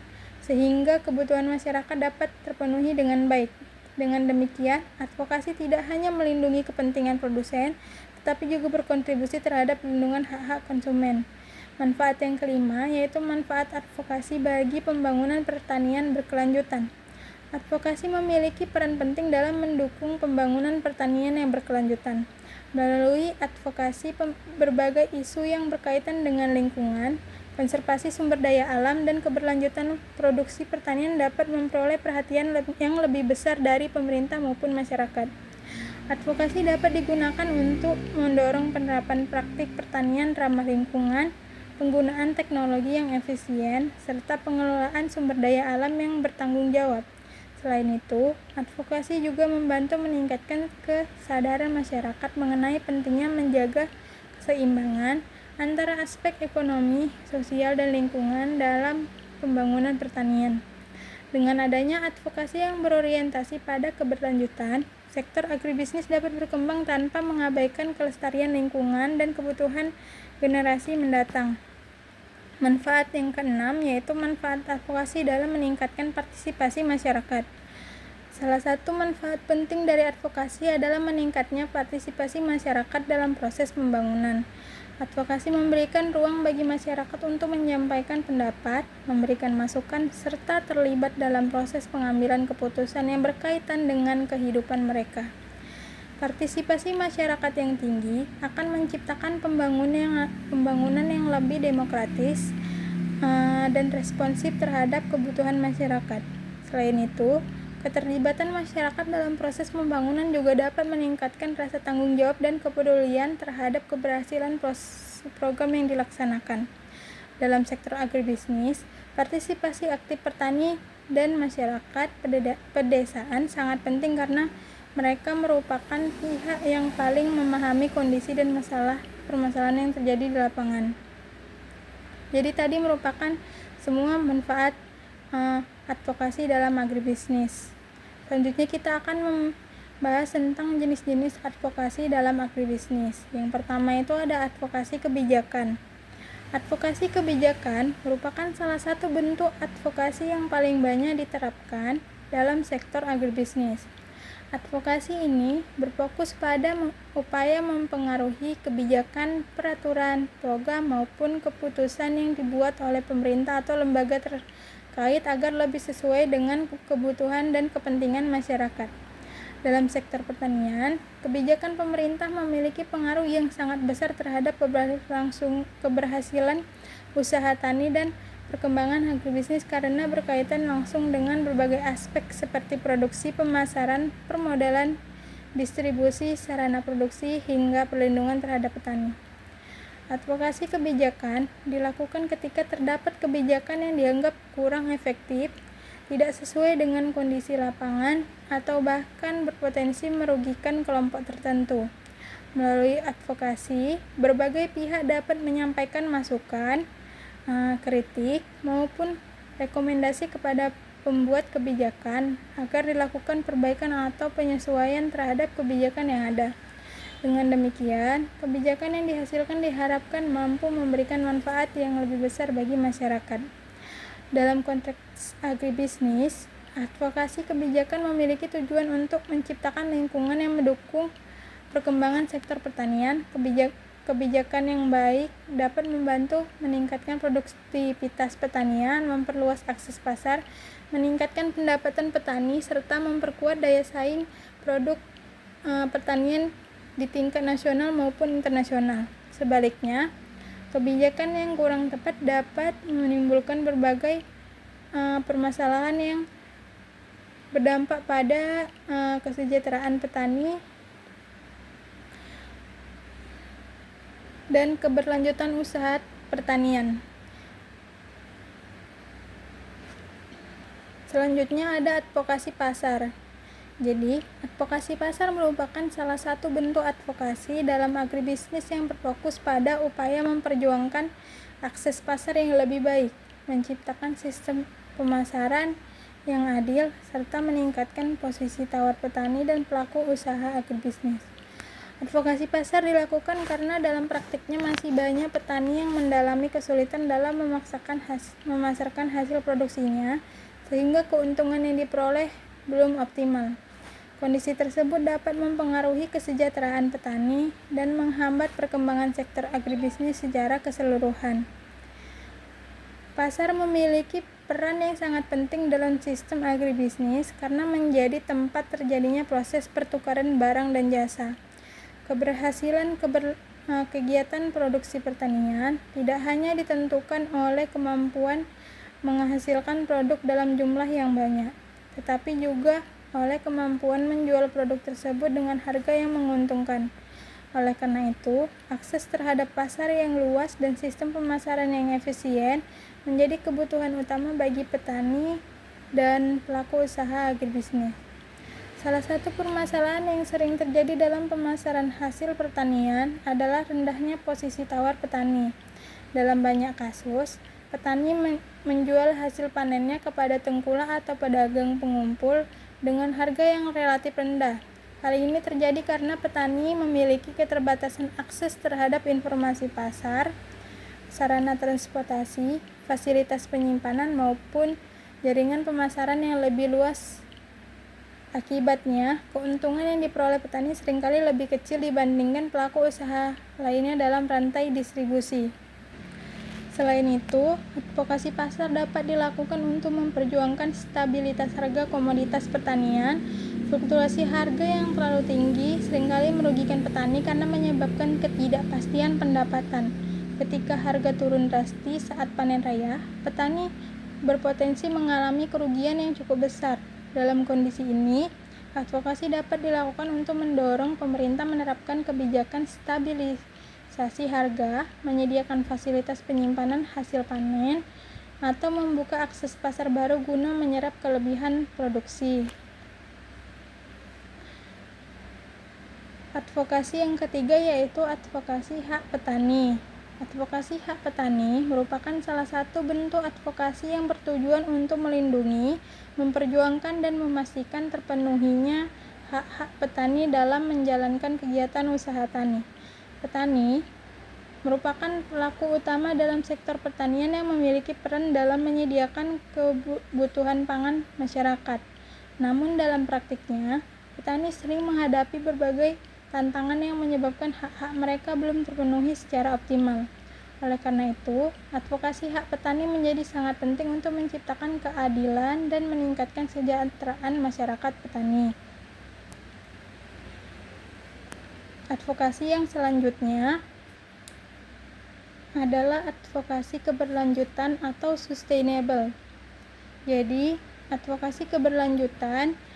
sehingga kebutuhan masyarakat dapat terpenuhi dengan baik. Dengan demikian, advokasi tidak hanya melindungi kepentingan produsen, tetapi juga berkontribusi terhadap perlindungan hak-hak konsumen. Manfaat yang kelima yaitu manfaat advokasi bagi pembangunan pertanian berkelanjutan. Advokasi memiliki peran penting dalam mendukung pembangunan pertanian yang berkelanjutan. Melalui advokasi, berbagai isu yang berkaitan dengan lingkungan, konservasi sumber daya alam, dan keberlanjutan produksi pertanian dapat memperoleh perhatian yang lebih besar dari pemerintah maupun masyarakat. Advokasi dapat digunakan untuk mendorong penerapan praktik pertanian ramah lingkungan, penggunaan teknologi yang efisien, serta pengelolaan sumber daya alam yang bertanggung jawab. Selain itu, advokasi juga membantu meningkatkan kesadaran masyarakat mengenai pentingnya menjaga keseimbangan antara aspek ekonomi, sosial, dan lingkungan dalam pembangunan pertanian. Dengan adanya advokasi yang berorientasi pada keberlanjutan, sektor agribisnis dapat berkembang tanpa mengabaikan kelestarian lingkungan dan kebutuhan generasi mendatang. Manfaat yang keenam yaitu manfaat advokasi dalam meningkatkan partisipasi masyarakat. Salah satu manfaat penting dari advokasi adalah meningkatnya partisipasi masyarakat dalam proses pembangunan. Advokasi memberikan ruang bagi masyarakat untuk menyampaikan pendapat, memberikan masukan, serta terlibat dalam proses pengambilan keputusan yang berkaitan dengan kehidupan mereka. Partisipasi masyarakat yang tinggi akan menciptakan pembangunan yang lebih demokratis dan responsif terhadap kebutuhan masyarakat. Selain itu, keterlibatan masyarakat dalam proses pembangunan juga dapat meningkatkan rasa tanggung jawab dan kepedulian terhadap keberhasilan program yang dilaksanakan. Dalam sektor agribisnis, partisipasi aktif petani dan masyarakat pedesaan sangat penting karena mereka merupakan pihak yang paling memahami kondisi dan permasalahan yang terjadi di lapangan. Jadi tadi merupakan semua manfaat advokasi dalam agribisnis. Selanjutnya kita akan membahas tentang jenis-jenis advokasi dalam agribisnis. Yang pertama itu ada advokasi kebijakan. Advokasi kebijakan merupakan salah satu bentuk advokasi yang paling banyak diterapkan dalam sektor agribisnis. Advokasi ini berfokus pada upaya mempengaruhi kebijakan, peraturan, program maupun keputusan yang dibuat oleh pemerintah atau lembaga terkait agar lebih sesuai dengan kebutuhan dan kepentingan masyarakat. Dalam sektor pertanian, kebijakan pemerintah memiliki pengaruh yang sangat besar terhadap keberhasilan usaha tani dan perkembangan agribisnis karena berkaitan langsung dengan berbagai aspek seperti produksi, pemasaran, permodalan, distribusi, sarana produksi, hingga perlindungan terhadap petani. Advokasi kebijakan dilakukan ketika terdapat kebijakan yang dianggap kurang efektif, tidak sesuai dengan kondisi lapangan, atau bahkan berpotensi merugikan kelompok tertentu. Melalui advokasi, berbagai pihak dapat menyampaikan masukan, kritik, maupun rekomendasi kepada pembuat kebijakan agar dilakukan perbaikan atau penyesuaian terhadap kebijakan yang ada. Dengan demikian, kebijakan yang dihasilkan diharapkan mampu memberikan manfaat yang lebih besar bagi masyarakat. Dalam konteks agribisnis, advokasi kebijakan memiliki tujuan untuk menciptakan lingkungan yang mendukung perkembangan sektor pertanian. Kebijakan yang baik dapat membantu meningkatkan produktivitas pertanian, memperluas akses pasar, meningkatkan pendapatan petani, serta memperkuat daya saing produk pertanian di tingkat nasional maupun internasional. Sebaliknya, kebijakan yang kurang tepat dapat menimbulkan berbagai permasalahan yang berdampak pada kesejahteraan petani dan keberlanjutan usaha pertanian. Selanjutnya ada advokasi pasar. Jadi, advokasi pasar merupakan salah satu bentuk advokasi dalam agribisnis yang berfokus pada upaya memperjuangkan akses pasar yang lebih baik, menciptakan sistem pemasaran yang adil, serta meningkatkan posisi tawar petani dan pelaku usaha agribisnis. Advokasi pasar dilakukan karena dalam praktiknya masih banyak petani yang mengalami kesulitan dalam memasarkan hasil produksinya, sehingga keuntungan yang diperoleh belum optimal. Kondisi tersebut dapat mempengaruhi kesejahteraan petani dan menghambat perkembangan sektor agribisnis secara keseluruhan. Pasar memiliki peran yang sangat penting dalam sistem agribisnis karena menjadi tempat terjadinya proses pertukaran barang dan jasa. Keberhasilan kegiatan produksi pertanian tidak hanya ditentukan oleh kemampuan menghasilkan produk dalam jumlah yang banyak, tetapi juga oleh kemampuan menjual produk tersebut dengan harga yang menguntungkan. Oleh karena itu, akses terhadap pasar yang luas dan sistem pemasaran yang efisien menjadi kebutuhan utama bagi petani dan pelaku usaha agribisnis. Salah satu permasalahan yang sering terjadi dalam pemasaran hasil pertanian adalah rendahnya posisi tawar petani. Dalam banyak kasus, petani menjual hasil panennya kepada tengkulak atau pedagang pengumpul dengan harga yang relatif rendah. Hal ini terjadi karena petani memiliki keterbatasan akses terhadap informasi pasar, sarana transportasi, fasilitas penyimpanan, maupun jaringan pemasaran yang lebih luas. Akibatnya, keuntungan yang diperoleh petani seringkali lebih kecil dibandingkan pelaku usaha lainnya dalam rantai distribusi. Selain itu, advokasi pasar dapat dilakukan untuk memperjuangkan stabilitas harga komoditas pertanian. Fluktuasi harga yang terlalu tinggi seringkali merugikan petani karena menyebabkan ketidakpastian pendapatan. Ketika harga turun drastis saat panen raya, petani berpotensi mengalami kerugian yang cukup besar. Dalam kondisi ini, advokasi dapat dilakukan untuk mendorong pemerintah menerapkan kebijakan stabilisasi harga, menyediakan fasilitas penyimpanan hasil panen, atau membuka akses pasar baru guna menyerap kelebihan produksi. Advokasi yang ketiga yaitu advokasi hak petani. Advokasi hak petani merupakan salah satu bentuk advokasi yang bertujuan untuk melindungi, memperjuangkan, dan memastikan terpenuhinya hak-hak petani dalam menjalankan kegiatan usaha tani. Petani merupakan pelaku utama dalam sektor pertanian yang memiliki peran dalam menyediakan kebutuhan pangan masyarakat. Namun dalam praktiknya, petani sering menghadapi berbagai tantangan yang menyebabkan hak-hak mereka belum terpenuhi secara optimal. Oleh karena itu, advokasi hak petani menjadi sangat penting untuk menciptakan keadilan dan meningkatkan kesejahteraan masyarakat petani. Advokasi yang selanjutnya adalah advokasi keberlanjutan atau sustainable. Jadi, advokasi keberlanjutan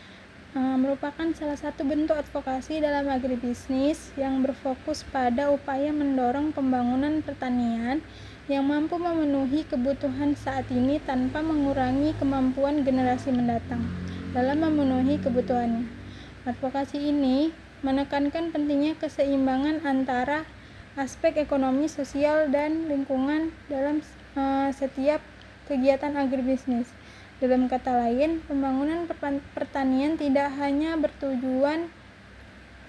merupakan salah satu bentuk advokasi dalam agribisnis yang berfokus pada upaya mendorong pembangunan pertanian yang mampu memenuhi kebutuhan saat ini tanpa mengurangi kemampuan generasi mendatang dalam memenuhi kebutuhannya. Advokasi ini menekankan pentingnya keseimbangan antara aspek ekonomi, sosial, dan lingkungan dalam setiap kegiatan agribisnis. Dalam kata lain, pembangunan pertanian tidak hanya bertujuan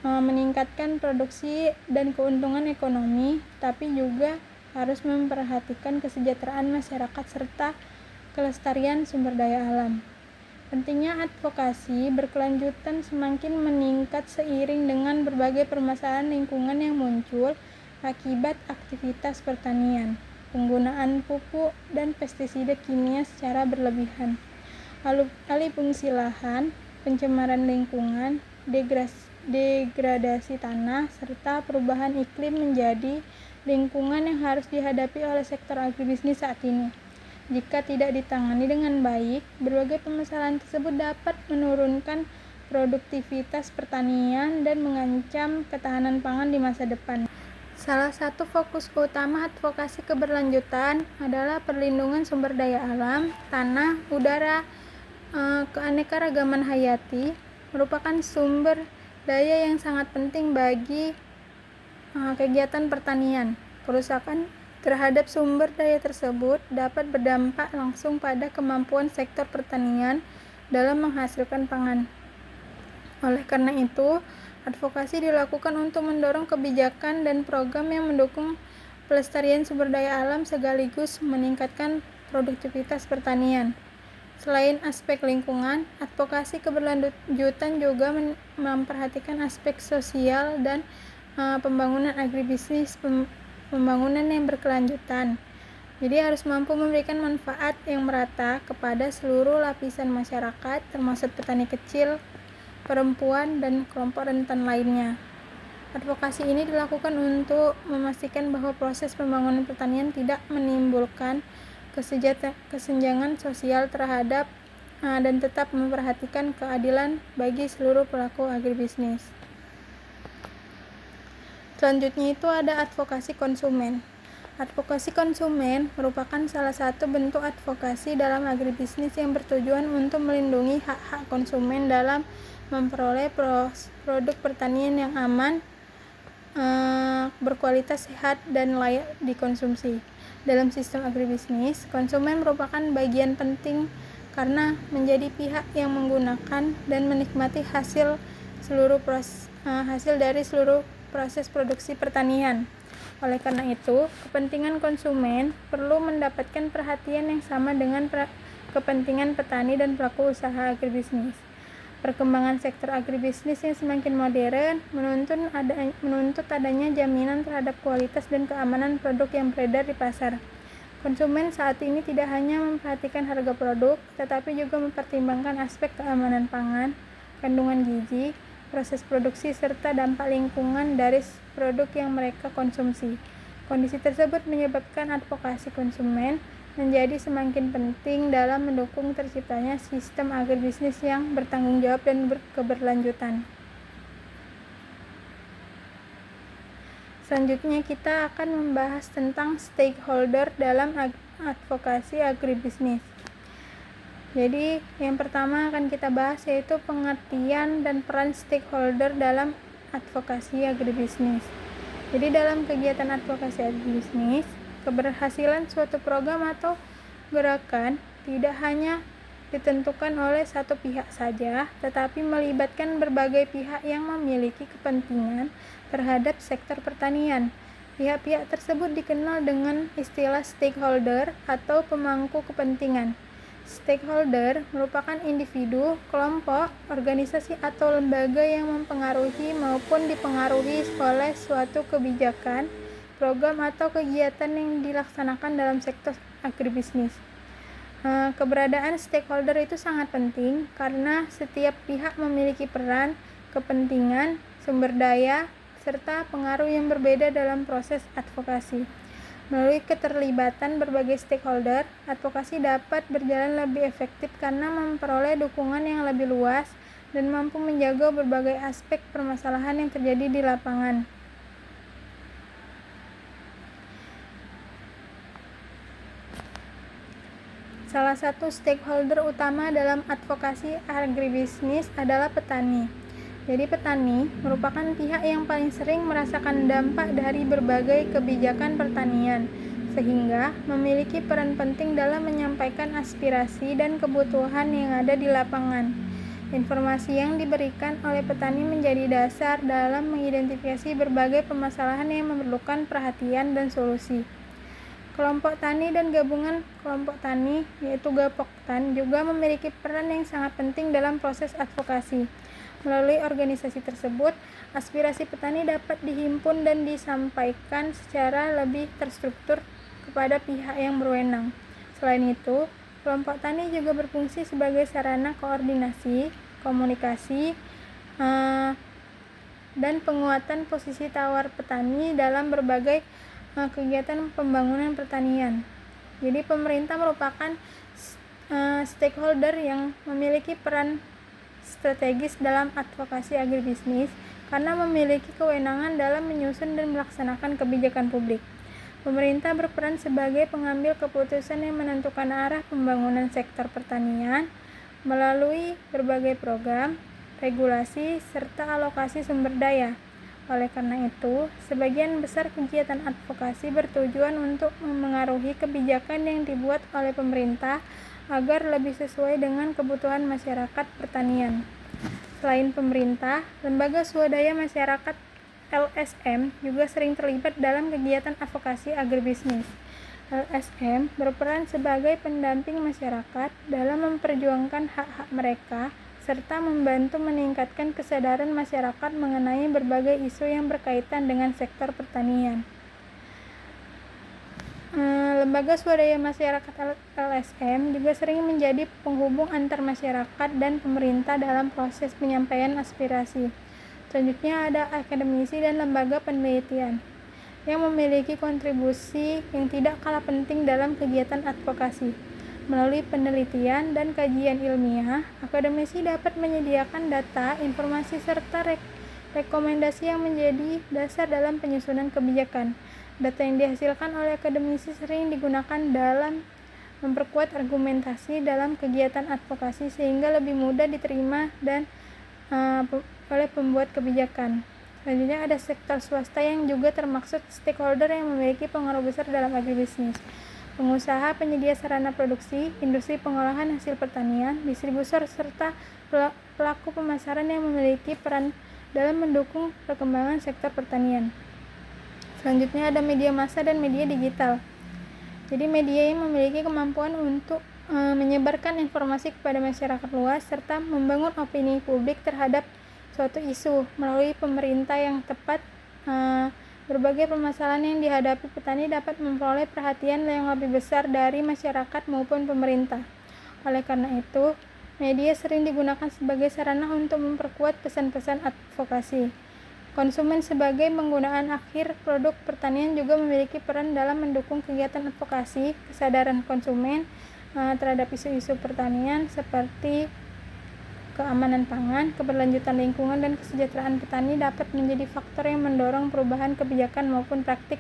meningkatkan produksi dan keuntungan ekonomi, tapi juga harus memperhatikan kesejahteraan masyarakat serta kelestarian sumber daya alam. Pentingnya advokasi berkelanjutan semakin meningkat seiring dengan berbagai permasalahan lingkungan yang muncul akibat aktivitas pertanian, penggunaan pupuk dan pestisida kimia secara berlebihan, alih fungsi lahan, pencemaran lingkungan, degradasi tanah, serta perubahan iklim menjadi lingkungan yang harus dihadapi oleh sektor agribisnis saat ini. Jika tidak ditangani dengan baik, berbagai permasalahan tersebut dapat menurunkan produktivitas pertanian dan mengancam ketahanan pangan di masa depan. Salah satu fokus utama advokasi keberlanjutan adalah perlindungan sumber daya alam, tanah, udara, keanekaragaman hayati merupakan sumber daya yang sangat penting bagi kegiatan pertanian. Kerusakan terhadap sumber daya tersebut dapat berdampak langsung pada kemampuan sektor pertanian dalam menghasilkan pangan. Oleh karena itu, advokasi dilakukan untuk mendorong kebijakan dan program yang mendukung pelestarian sumber daya alam sekaligus meningkatkan produktivitas pertanian. Selain aspek lingkungan, advokasi keberlanjutan juga memperhatikan aspek sosial dan pembangunan agribisnis, pembangunan yang berkelanjutan. Jadi harus mampu memberikan manfaat yang merata kepada seluruh lapisan masyarakat, termasuk petani kecil, perempuan, dan kelompok rentan lainnya. Advokasi ini dilakukan untuk memastikan bahwa proses pembangunan pertanian tidak menimbulkan kesenjangan sosial terhadap dan tetap memperhatikan keadilan bagi seluruh pelaku agribisnis. Selanjutnya itu ada advokasi konsumen. Advokasi konsumen merupakan salah satu bentuk advokasi dalam agribisnis yang bertujuan untuk melindungi hak-hak konsumen dalam memperoleh produk pertanian yang aman, berkualitas, sehat, dan layak dikonsumsi. Dalam sistem agribisnis, konsumen merupakan bagian penting karena menjadi pihak yang menggunakan dan menikmati hasil dari seluruh proses produksi pertanian. Oleh karena itu, kepentingan konsumen perlu mendapatkan perhatian yang sama dengan kepentingan petani dan pelaku usaha agribisnis. Perkembangan sektor agribisnis yang semakin modern menuntut adanya jaminan terhadap kualitas dan keamanan produk yang beredar di pasar. Konsumen saat ini tidak hanya memperhatikan harga produk, tetapi juga mempertimbangkan aspek keamanan pangan, kandungan gizi, proses produksi, serta dampak lingkungan dari produk yang mereka konsumsi. Kondisi tersebut menyebabkan advokasi konsumen menjadi semakin penting dalam mendukung terciptanya sistem agribisnis yang bertanggung jawab dan berkeberlanjutan. Selanjutnya kita akan membahas tentang stakeholder dalam advokasi agribisnis. Jadi yang pertama akan kita bahas yaitu pengertian dan peran stakeholder dalam advokasi agribisnis. Jadi dalam kegiatan advokasi agribisnis, keberhasilan suatu program atau gerakan tidak hanya ditentukan oleh satu pihak saja, tetapi melibatkan berbagai pihak yang memiliki kepentingan terhadap sektor pertanian. Pihak-pihak tersebut dikenal dengan istilah stakeholder atau pemangku kepentingan. Stakeholder merupakan individu, kelompok, organisasi atau lembaga yang mempengaruhi maupun dipengaruhi oleh suatu kebijakan, program atau kegiatan yang dilaksanakan dalam sektor agribisnis. Keberadaan stakeholder itu sangat penting karena setiap pihak memiliki peran, kepentingan, sumber daya, serta pengaruh yang berbeda dalam proses advokasi. Melalui keterlibatan berbagai stakeholder, advokasi dapat berjalan lebih efektif karena memperoleh dukungan yang lebih luas dan mampu menjaga berbagai aspek permasalahan yang terjadi di lapangan. Salah satu stakeholder utama dalam advokasi agribisnis adalah petani. Jadi petani merupakan pihak yang paling sering merasakan dampak dari berbagai kebijakan pertanian, sehingga memiliki peran penting dalam menyampaikan aspirasi dan kebutuhan yang ada di lapangan. Informasi yang diberikan oleh petani menjadi dasar dalam mengidentifikasi berbagai permasalahan yang memerlukan perhatian dan solusi. Kelompok tani dan gabungan kelompok tani, yaitu Gapoktan, juga memiliki peran yang sangat penting dalam proses advokasi. Melalui organisasi tersebut, aspirasi petani dapat dihimpun dan disampaikan secara lebih terstruktur kepada pihak yang berwenang. Selain itu, kelompok tani juga berfungsi sebagai sarana koordinasi, komunikasi, dan penguatan posisi tawar petani dalam berbagai kegiatan pembangunan pertanian. Jadi pemerintah merupakan stakeholder yang memiliki peran strategis dalam advokasi agribisnis karena memiliki kewenangan dalam menyusun dan melaksanakan kebijakan publik. Pemerintah berperan sebagai pengambil keputusan yang menentukan arah pembangunan sektor pertanian melalui berbagai program, regulasi, serta alokasi sumber daya. Oleh karena itu, sebagian besar kegiatan advokasi bertujuan untuk memengaruhi kebijakan yang dibuat oleh pemerintah agar lebih sesuai dengan kebutuhan masyarakat pertanian. Selain pemerintah, lembaga swadaya masyarakat LSM juga sering terlibat dalam kegiatan advokasi agribisnis. LSM berperan sebagai pendamping masyarakat dalam memperjuangkan hak-hak mereka serta membantu meningkatkan kesadaran masyarakat mengenai berbagai isu yang berkaitan dengan sektor pertanian. Lembaga swadaya masyarakat LSM juga sering menjadi penghubung antar masyarakat dan pemerintah dalam proses penyampaian aspirasi. Selanjutnya ada akademisi dan lembaga penelitian yang memiliki kontribusi yang tidak kalah penting dalam kegiatan advokasi. Melalui penelitian dan kajian ilmiah, akademisi dapat menyediakan data, informasi, serta rekomendasi yang menjadi dasar dalam penyusunan kebijakan. Data yang dihasilkan oleh akademisi sering digunakan dalam memperkuat argumentasi dalam kegiatan advokasi sehingga lebih mudah diterima dan oleh pembuat kebijakan. Selanjutnya ada sektor swasta yang juga termaksud stakeholder yang memiliki pengaruh besar dalam agribisnis. Pengusaha, penyedia sarana produksi, industri pengolahan hasil pertanian, distributor, serta pelaku pemasaran yang memiliki peran dalam mendukung perkembangan sektor pertanian. Selanjutnya ada media massa dan media digital. Jadi media yang memiliki kemampuan untuk menyebarkan informasi kepada masyarakat luas serta membangun opini publik terhadap suatu isu melalui pemerintah yang tepat. Berbagai permasalahan yang dihadapi petani dapat memperoleh perhatian yang lebih besar dari masyarakat maupun pemerintah. Oleh karena itu, media sering digunakan sebagai sarana untuk memperkuat pesan-pesan advokasi. Konsumen sebagai penggunaan akhir produk pertanian juga memiliki peran dalam mendukung kegiatan advokasi. Kesadaran konsumen terhadap isu-isu pertanian seperti keamanan pangan, keberlanjutan lingkungan, dan kesejahteraan petani dapat menjadi faktor yang mendorong perubahan kebijakan maupun praktik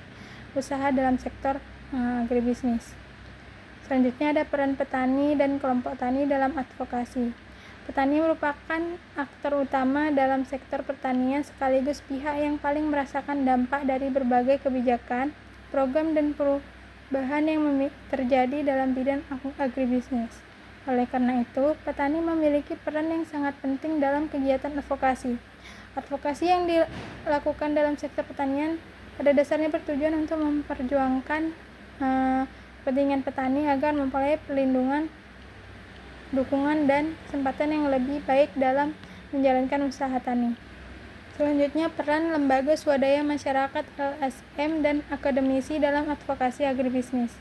usaha dalam sektor agribisnis. Selanjutnya ada peran petani dan kelompok tani dalam advokasi. Petani merupakan aktor utama dalam sektor pertanian sekaligus pihak yang paling merasakan dampak dari berbagai kebijakan, program, dan perubahan yang terjadi dalam bidang agribisnis. Oleh karena itu, petani memiliki peran yang sangat penting dalam kegiatan advokasi. Advokasi yang dilakukan dalam sektor pertanian pada dasarnya bertujuan untuk memperjuangkan kepentingan petani agar memperoleh perlindungan dukungan dan kesempatan yang lebih baik dalam menjalankan usaha tani. Selanjutnya, peran lembaga swadaya masyarakat LSM dan akademisi dalam advokasi agribisnis.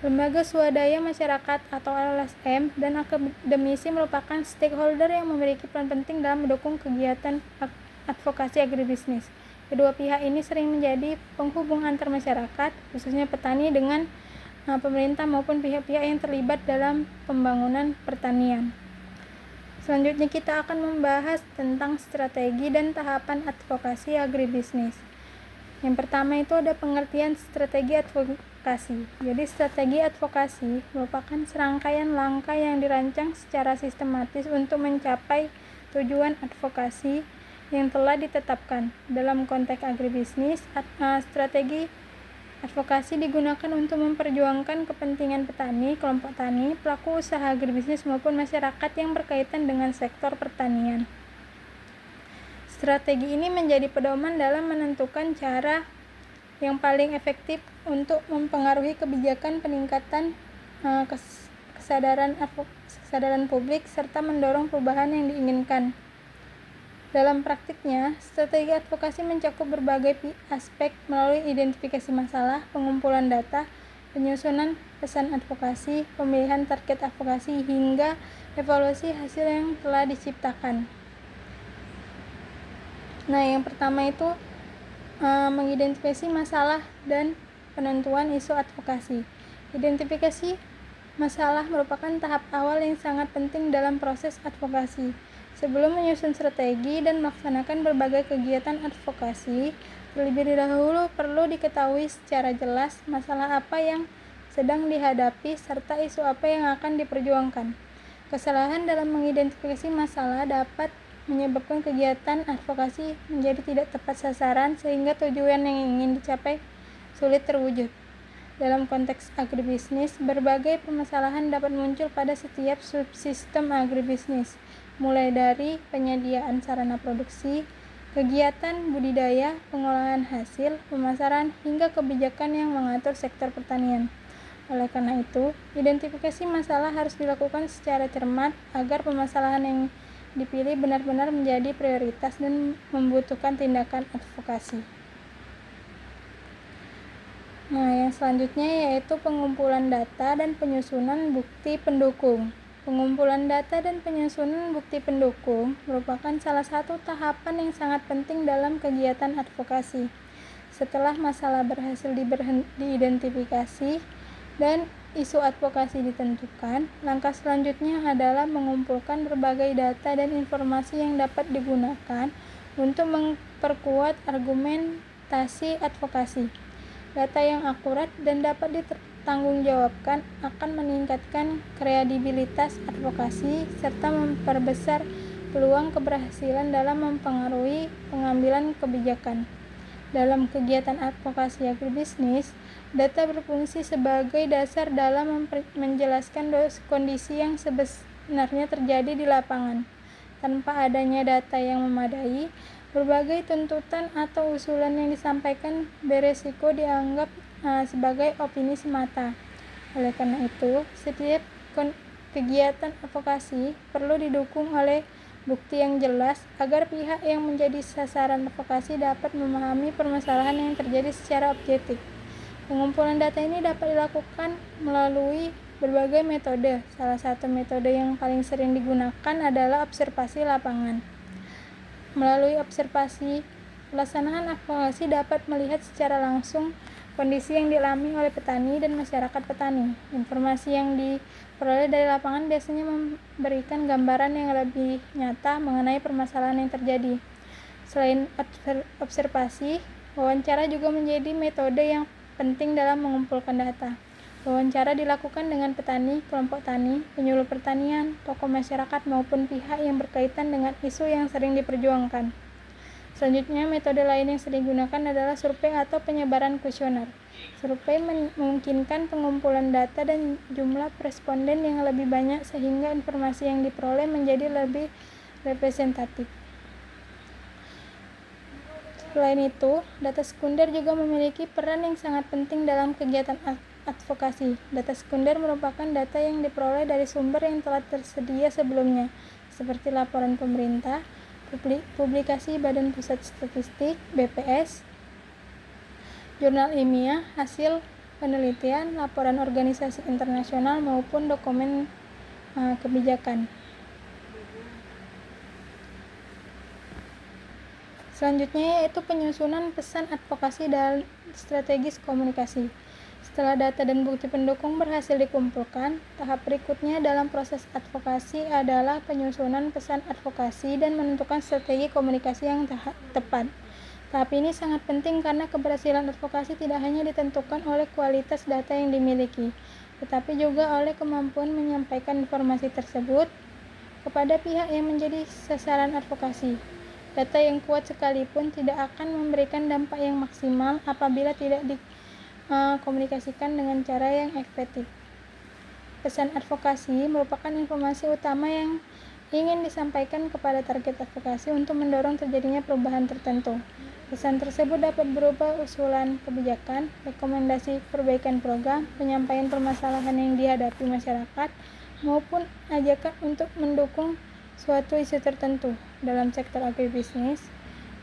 Lembaga swadaya masyarakat atau LSM dan akademisi merupakan stakeholder yang memiliki peran penting dalam mendukung kegiatan advokasi agribisnis. Kedua pihak ini sering menjadi penghubung antar masyarakat, khususnya petani dengan pemerintah maupun pihak-pihak yang terlibat dalam pembangunan pertanian. Selanjutnya kita akan membahas tentang strategi dan tahapan advokasi agribisnis. Yang pertama itu ada pengertian strategi advokasi. Jadi strategi advokasi merupakan serangkaian langkah yang dirancang secara sistematis untuk mencapai tujuan advokasi yang telah ditetapkan. Dalam konteks agribisnis, strategi advokasi digunakan untuk memperjuangkan kepentingan petani, kelompok tani, pelaku usaha agribisnis maupun masyarakat yang berkaitan dengan sektor pertanian. Strategi ini menjadi pedoman dalam menentukan cara yang paling efektif untuk mempengaruhi kebijakan peningkatan kesadaran publik serta mendorong perubahan yang diinginkan. Dalam praktiknya, strategi advokasi mencakup berbagai aspek melalui identifikasi masalah, pengumpulan data, penyusunan pesan advokasi, pemilihan target advokasi, hingga evaluasi hasil yang telah diciptakan. Nah, yang pertama itu mengidentifikasi masalah dan penentuan isu advokasi. Identifikasi masalah merupakan tahap awal yang sangat penting dalam proses advokasi. Sebelum menyusun strategi dan melaksanakan berbagai kegiatan advokasi, terlebih dahulu perlu diketahui secara jelas masalah apa yang sedang dihadapi serta isu apa yang akan diperjuangkan. Kesalahan dalam mengidentifikasi masalah dapat menyebabkan kegiatan advokasi menjadi tidak tepat sasaran sehingga tujuan yang ingin dicapai sulit terwujud. Dalam konteks agribisnis, berbagai permasalahan dapat muncul pada setiap subsistem agribisnis, mulai dari penyediaan sarana produksi, kegiatan budidaya, pengolahan hasil, pemasaran, hingga kebijakan yang mengatur sektor pertanian. Oleh karena itu, identifikasi masalah harus dilakukan secara cermat agar permasalahan yang dipilih benar-benar menjadi prioritas dan membutuhkan tindakan advokasi. Nah, yang selanjutnya yaitu pengumpulan data dan penyusunan bukti pendukung. Pengumpulan data dan penyusunan bukti pendukung merupakan salah satu tahapan yang sangat penting dalam kegiatan advokasi. Setelah masalah berhasil diidentifikasi dan isu advokasi ditentukan, langkah selanjutnya adalah mengumpulkan berbagai data dan informasi yang dapat digunakan untuk memperkuat argumentasi advokasi. Data yang akurat dan dapat dipertanggungjawabkan akan meningkatkan kredibilitas advokasi serta memperbesar peluang keberhasilan dalam mempengaruhi pengambilan kebijakan. Dalam kegiatan advokasi agribisnis, data berfungsi sebagai dasar dalam menjelaskan kondisi yang sebenarnya terjadi di lapangan. Tanpa adanya data yang memadai, berbagai tuntutan atau usulan yang disampaikan beresiko dianggap sebagai opini semata. Oleh karena itu, setiap kegiatan advokasi perlu didukung oleh bukti yang jelas agar pihak yang menjadi sasaran advokasi dapat memahami permasalahan yang terjadi secara objektif. Pengumpulan data ini dapat dilakukan melalui berbagai metode. Salah satu metode yang paling sering digunakan adalah observasi lapangan. Melalui observasi, pelaksanaan advokasi dapat melihat secara langsung kondisi yang dialami oleh petani dan masyarakat petani. Informasi yang diperoleh dari lapangan biasanya memberikan gambaran yang lebih nyata mengenai permasalahan yang terjadi. Selain observasi, wawancara juga menjadi metode yang penting dalam mengumpulkan data. Wawancara dilakukan dengan petani, kelompok tani, penyuluh pertanian, tokoh masyarakat maupun pihak yang berkaitan dengan isu yang sering diperjuangkan. Selanjutnya, metode lain yang sering digunakan adalah survei atau penyebaran kuesioner. Survei memungkinkan pengumpulan data dan jumlah responden yang lebih banyak sehingga informasi yang diperoleh menjadi lebih representatif. Selain itu, data sekunder juga memiliki peran yang sangat penting dalam kegiatan advokasi. Data sekunder merupakan data yang diperoleh dari sumber yang telah tersedia sebelumnya, seperti laporan pemerintah, publikasi Badan Pusat Statistik (BPS), jurnal ilmiah, hasil penelitian, laporan organisasi internasional, maupun dokumen kebijakan. Selanjutnya yaitu penyusunan pesan advokasi dan strategis komunikasi. Setelah data dan bukti pendukung berhasil dikumpulkan, tahap berikutnya dalam proses advokasi adalah penyusunan pesan advokasi dan menentukan strategi komunikasi yang tepat. Tahap ini sangat penting karena keberhasilan advokasi tidak hanya ditentukan oleh kualitas data yang dimiliki, tetapi juga oleh kemampuan menyampaikan informasi tersebut kepada pihak yang menjadi sasaran advokasi. Data yang kuat sekalipun tidak akan memberikan dampak yang maksimal apabila tidak dikomunikasikan dengan cara yang efektif. Pesan advokasi merupakan informasi utama yang ingin disampaikan kepada target advokasi untuk mendorong terjadinya perubahan tertentu. Pesan tersebut dapat berupa usulan kebijakan, rekomendasi perbaikan program, penyampaian permasalahan yang dihadapi masyarakat, maupun ajakan untuk mendukung suatu isu tertentu. Dalam sektor agribisnis,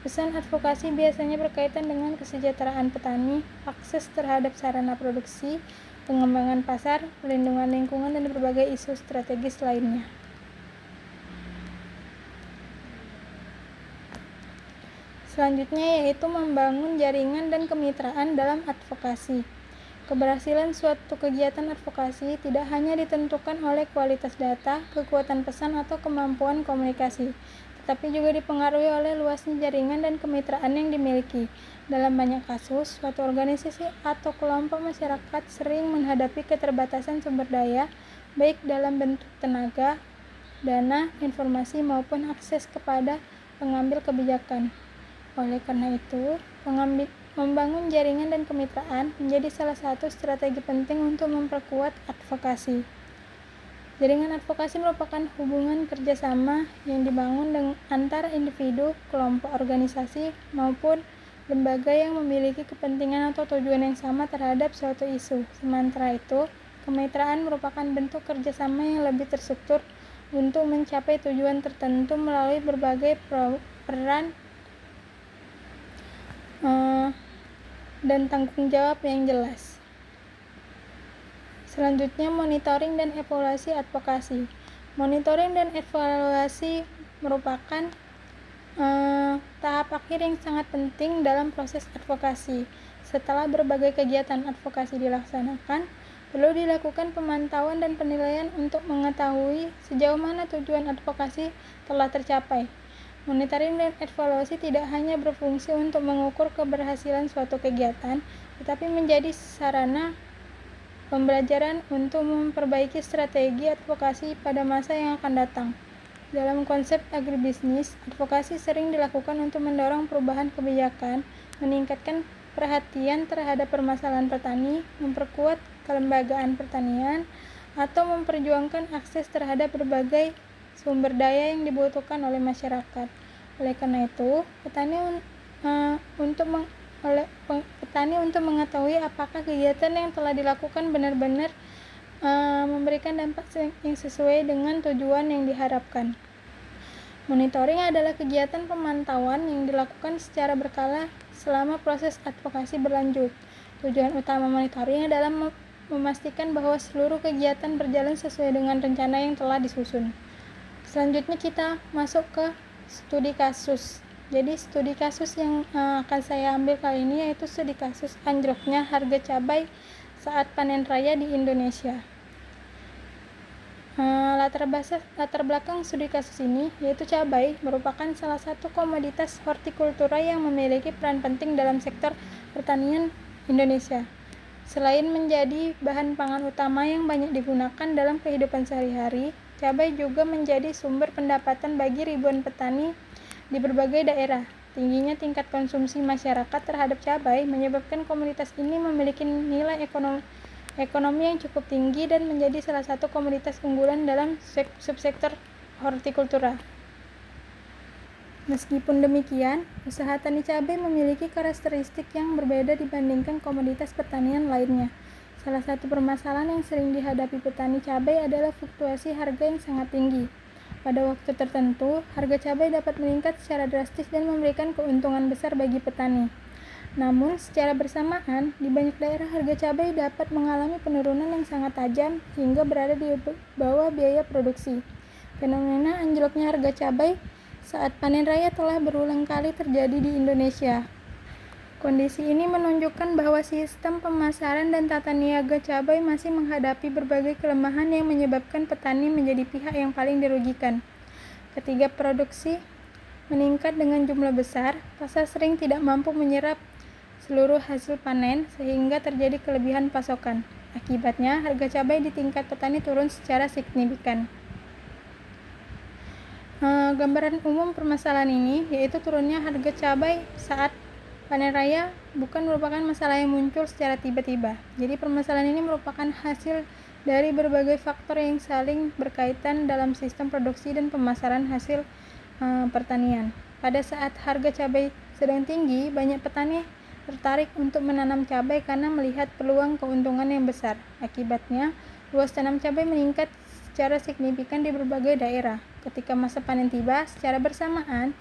pesan advokasi biasanya berkaitan dengan kesejahteraan petani, akses terhadap sarana produksi, pengembangan pasar, perlindungan lingkungan, dan berbagai isu strategis lainnya. Selanjutnya yaitu membangun jaringan dan kemitraan dalam advokasi. Keberhasilan suatu kegiatan advokasi tidak hanya ditentukan oleh kualitas data, kekuatan pesan, atau kemampuan komunikasi, tetapi juga dipengaruhi oleh luasnya jaringan dan kemitraan yang dimiliki. Dalam banyak kasus, suatu organisasi atau kelompok masyarakat sering menghadapi keterbatasan sumber daya, baik dalam bentuk tenaga, dana, informasi, maupun akses kepada pengambil kebijakan. Oleh karena itu, membangun jaringan dan kemitraan menjadi salah satu strategi penting untuk memperkuat advokasi. Jaringan advokasi merupakan hubungan kerjasama yang dibangun antara individu, kelompok organisasi, maupun lembaga yang memiliki kepentingan atau tujuan yang sama terhadap suatu isu. Sementara itu, kemitraan merupakan bentuk kerjasama yang lebih terstruktur untuk mencapai tujuan tertentu melalui berbagai peran dan tanggung jawab yang jelas. Selanjutnya, monitoring dan evaluasi advokasi. Monitoring dan evaluasi merupakan tahap akhir yang sangat penting dalam proses advokasi. Setelah berbagai kegiatan advokasi dilaksanakan, perlu dilakukan pemantauan dan penilaian untuk mengetahui sejauh mana tujuan advokasi telah tercapai. Monitoring dan evaluasi tidak hanya berfungsi untuk mengukur keberhasilan suatu kegiatan, tetapi menjadi sarana pembelajaran untuk memperbaiki strategi advokasi pada masa yang akan datang. Dalam konsep agribisnis, advokasi sering dilakukan untuk mendorong perubahan kebijakan, meningkatkan perhatian terhadap permasalahan petani, memperkuat kelembagaan pertanian, atau memperjuangkan akses terhadap berbagai sumber daya yang dibutuhkan oleh masyarakat. Oleh karena itu, petani untuk mengetahui apakah kegiatan yang telah dilakukan benar-benar memberikan dampak yang sesuai dengan tujuan yang diharapkan. Monitoring adalah kegiatan pemantauan yang dilakukan secara berkala selama proses advokasi berlanjut. Tujuan utama monitoring adalah memastikan bahwa seluruh kegiatan berjalan sesuai dengan rencana yang telah disusun. Selanjutnya kita masuk ke studi kasus. Jadi studi kasus yang akan saya ambil kali ini yaitu studi kasus anjloknya harga cabai saat panen raya di Indonesia. Latar belakang studi kasus ini yaitu cabai merupakan salah satu komoditas hortikultura yang memiliki peran penting dalam sektor pertanian Indonesia. Selain menjadi bahan pangan utama yang banyak digunakan dalam kehidupan sehari-hari, cabai juga menjadi sumber pendapatan bagi ribuan petani di berbagai daerah. Tingginya tingkat konsumsi masyarakat terhadap cabai menyebabkan komoditas ini memiliki nilai ekonomi yang cukup tinggi dan menjadi salah satu komoditas unggulan dalam subsektor hortikultura. Meskipun demikian, usaha tani cabai memiliki karakteristik yang berbeda dibandingkan komoditas pertanian lainnya. Salah satu permasalahan yang sering dihadapi petani cabai adalah fluktuasi harga yang sangat tinggi. Pada waktu tertentu, harga cabai dapat meningkat secara drastis dan memberikan keuntungan besar bagi petani. Namun, secara bersamaan, di banyak daerah harga cabai dapat mengalami penurunan yang sangat tajam hingga berada di bawah biaya produksi. Fenomena anjloknya harga cabai saat panen raya telah berulang kali terjadi di Indonesia. Kondisi ini menunjukkan bahwa sistem pemasaran dan tata niaga cabai masih menghadapi berbagai kelemahan yang menyebabkan petani menjadi pihak yang paling dirugikan. Ketika produksi meningkat dengan jumlah besar, pasar sering tidak mampu menyerap seluruh hasil panen sehingga terjadi kelebihan pasokan. Akibatnya, harga cabai di tingkat petani turun secara signifikan. Gambaran umum permasalahan ini yaitu turunnya harga cabai saat panen raya bukan merupakan masalah yang muncul secara tiba-tiba. Jadi permasalahan ini merupakan hasil dari berbagai faktor yang saling berkaitan dalam sistem produksi dan pemasaran hasil pertanian. Pada saat harga cabai sedang tinggi, banyak petani tertarik untuk menanam cabai karena melihat peluang keuntungan yang besar. Akibatnya, luas tanam cabai meningkat secara signifikan di berbagai daerah. Ketika masa panen tiba, secara bersamaan,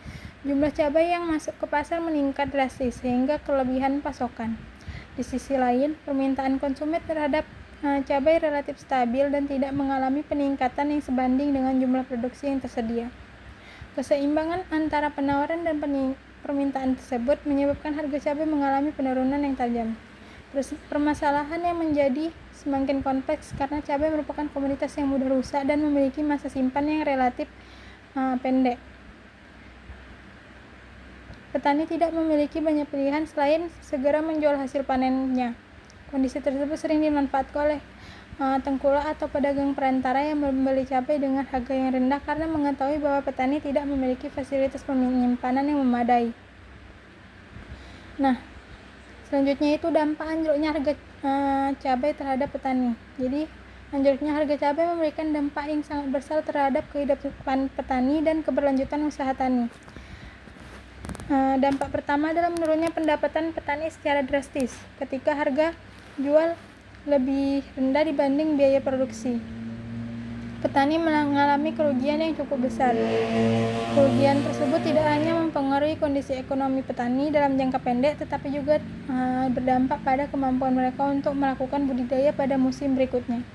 jumlah cabai yang masuk ke pasar meningkat drastis sehingga kelebihan pasokan. Di sisi lain, permintaan konsumen terhadap cabai relatif stabil dan tidak mengalami peningkatan yang sebanding dengan jumlah produksi yang tersedia. Keseimbangan antara penawaran dan permintaan tersebut menyebabkan harga cabai mengalami penurunan yang tajam. Permasalahan yang menjadi semakin kompleks karena cabai merupakan komoditas yang mudah rusak dan memiliki masa simpan yang relatif pendek. Petani tidak memiliki banyak pilihan selain segera menjual hasil panennya. Kondisi tersebut sering dimanfaatkan oleh tengkulak atau pedagang perantara yang membeli cabai dengan harga yang rendah karena mengetahui bahwa petani tidak memiliki fasilitas penyimpanan yang memadai. Nah, selanjutnya itu dampak anjloknya harga cabai terhadap petani. Jadi, anjloknya harga cabai memberikan dampak yang sangat besar terhadap kehidupan petani dan keberlanjutan usaha tani. Dampak pertama adalah menurunnya pendapatan petani secara drastis ketika harga jual lebih rendah dibanding biaya produksi. Petani mengalami kerugian yang cukup besar. Kerugian tersebut tidak hanya mempengaruhi kondisi ekonomi petani dalam jangka pendek, tetapi juga berdampak pada kemampuan mereka untuk melakukan budidaya pada musim berikutnya.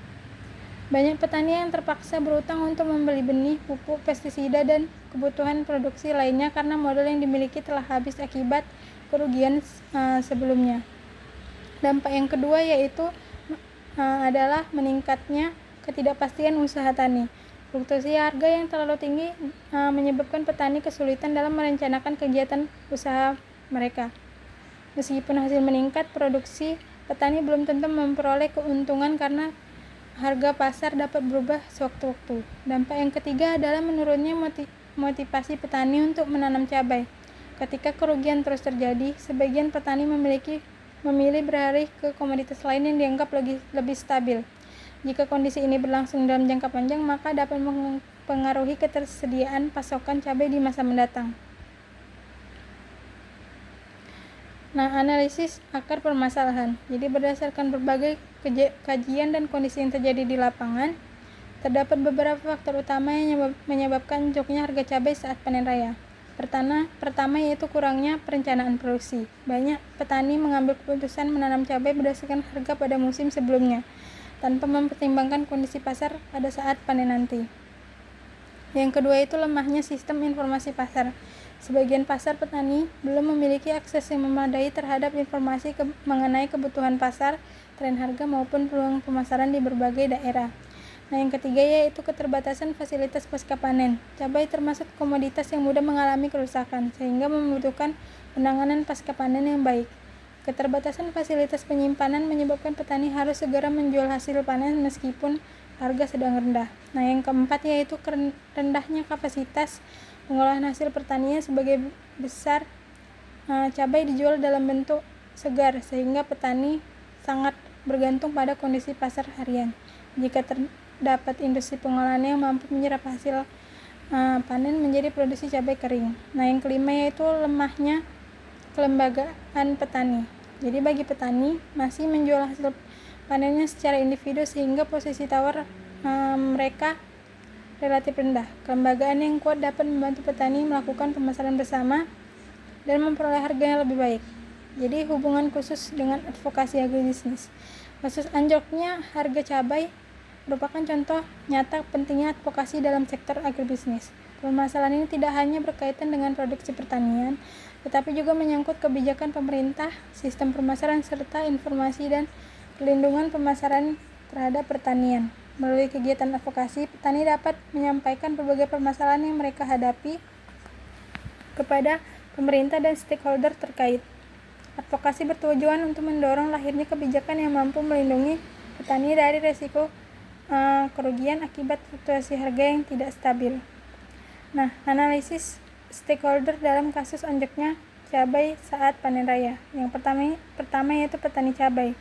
Banyak petani yang terpaksa berutang untuk membeli benih, pupuk, pestisida, dan kebutuhan produksi lainnya karena modal yang dimiliki telah habis akibat kerugian sebelumnya. Dampak yang kedua yaitu adalah meningkatnya ketidakpastian usaha tani. Fluktuasi harga yang terlalu tinggi menyebabkan petani kesulitan dalam merencanakan kegiatan usaha mereka. Meskipun hasil meningkat, produksi petani belum tentu memperoleh keuntungan karena harga pasar dapat berubah sewaktu-waktu. Dampak yang ketiga adalah menurunnya motivasi petani untuk menanam cabai. Ketika kerugian terus terjadi, sebagian petani memilih beralih ke komoditas lain yang dianggap lebih stabil. Jika kondisi ini berlangsung dalam jangka panjang, maka dapat mempengaruhi ketersediaan pasokan cabai di masa mendatang. Nah, analisis akar permasalahan. Jadi berdasarkan berbagai kajian dan kondisi yang terjadi di lapangan, terdapat beberapa faktor utama yang menyebabkan anjloknya harga cabai saat panen raya. Pertama yaitu kurangnya perencanaan produksi. Banyak petani mengambil keputusan menanam cabai berdasarkan harga pada musim sebelumnya, tanpa mempertimbangkan kondisi pasar pada saat panen nanti. Yang kedua itu lemahnya sistem informasi pasar. Sebagian pasar petani belum memiliki akses yang memadai terhadap informasi mengenai kebutuhan pasar, tren harga maupun peluang pemasaran di berbagai daerah. Nah, yang ketiga yaitu keterbatasan fasilitas pasca panen. Cabai termasuk komoditas yang mudah mengalami kerusakan, sehingga membutuhkan penanganan pasca panen yang baik. Keterbatasan fasilitas penyimpanan menyebabkan petani harus segera menjual hasil panen meskipun harga sedang rendah. Nah, yang keempat yaitu rendahnya kapasitas pengolahan hasil pertanian. Sebagai besar cabai dijual dalam bentuk segar, sehingga petani sangat bergantung pada kondisi pasar harian. Jika terdapat industri pengolahan yang mampu menyerap hasil panen menjadi produksi cabai kering. Nah, yang kelima yaitu lemahnya kelembagaan petani. Jadi bagi petani masih menjual hasil panennya secara individu sehingga posisi tawar mereka relatif rendah. Kelembagaan yang kuat dapat membantu petani melakukan pemasaran bersama dan memperoleh harga yang lebih baik. Jadi hubungan khusus dengan advokasi agribisnis. Kasus anjloknya harga cabai merupakan contoh nyata pentingnya advokasi dalam sektor agribisnis. Permasalahan ini tidak hanya berkaitan dengan produksi pertanian, tetapi juga menyangkut kebijakan pemerintah, sistem pemasaran, serta informasi dan perlindungan pemasaran terhadap pertanian. Melalui kegiatan advokasi, petani dapat menyampaikan berbagai permasalahan yang mereka hadapi kepada pemerintah dan stakeholder terkait. Advokasi bertujuan untuk mendorong lahirnya kebijakan yang mampu melindungi petani dari risiko kerugian akibat fluktuasi harga yang tidak stabil. Nah, analisis stakeholder dalam kasus anjloknya cabai saat panen raya. Yang pertama yaitu petani cabai.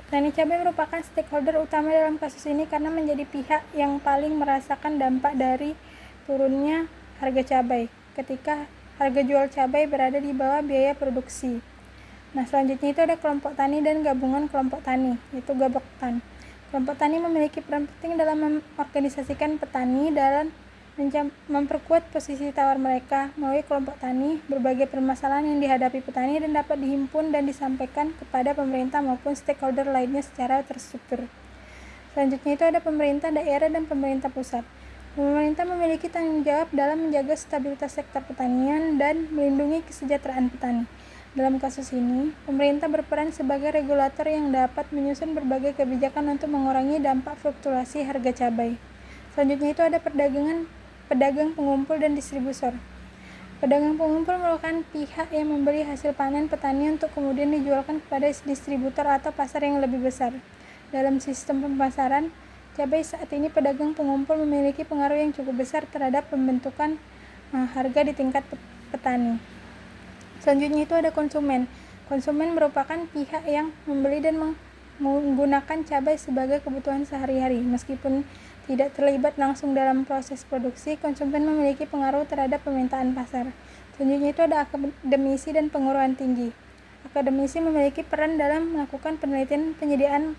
Petani cabai merupakan stakeholder utama dalam kasus ini karena menjadi pihak yang paling merasakan dampak dari turunnya harga cabai ketika harga jual cabai berada di bawah biaya produksi. Nah, selanjutnya itu ada kelompok tani dan gabungan kelompok tani, yaitu Gaboktan. Kelompok tani memiliki peran penting dalam mengorganisasikan petani dalam memperkuat posisi tawar mereka. Melalui kelompok tani, berbagai permasalahan yang dihadapi petani dan dapat dihimpun dan disampaikan kepada pemerintah maupun stakeholder lainnya secara terstruktur. Selanjutnya itu ada pemerintah daerah dan pemerintah pusat. Pemerintah memiliki tanggung jawab dalam menjaga stabilitas sektor pertanian dan melindungi kesejahteraan petani. Dalam kasus ini, pemerintah berperan sebagai regulator yang dapat menyusun berbagai kebijakan untuk mengurangi dampak fluktuasi harga cabai. Selanjutnya itu ada pedagang pengumpul dan distributor. Pedagang pengumpul merupakan pihak yang membeli hasil panen petani untuk kemudian dijualkan kepada distributor atau pasar yang lebih besar. Dalam sistem pemasaran cabai saat ini, pedagang pengumpul memiliki pengaruh yang cukup besar terhadap pembentukan harga di tingkat petani. Selanjutnya itu ada konsumen. Konsumen merupakan pihak yang membeli dan menggunakan cabai sebagai kebutuhan sehari-hari. Meskipun tidak terlibat langsung dalam proses produksi, konsumen memiliki pengaruh terhadap permintaan pasar. Selanjutnya itu ada akademisi dan pengurusan tinggi. Akademisi memiliki peran dalam melakukan penelitian penyediaan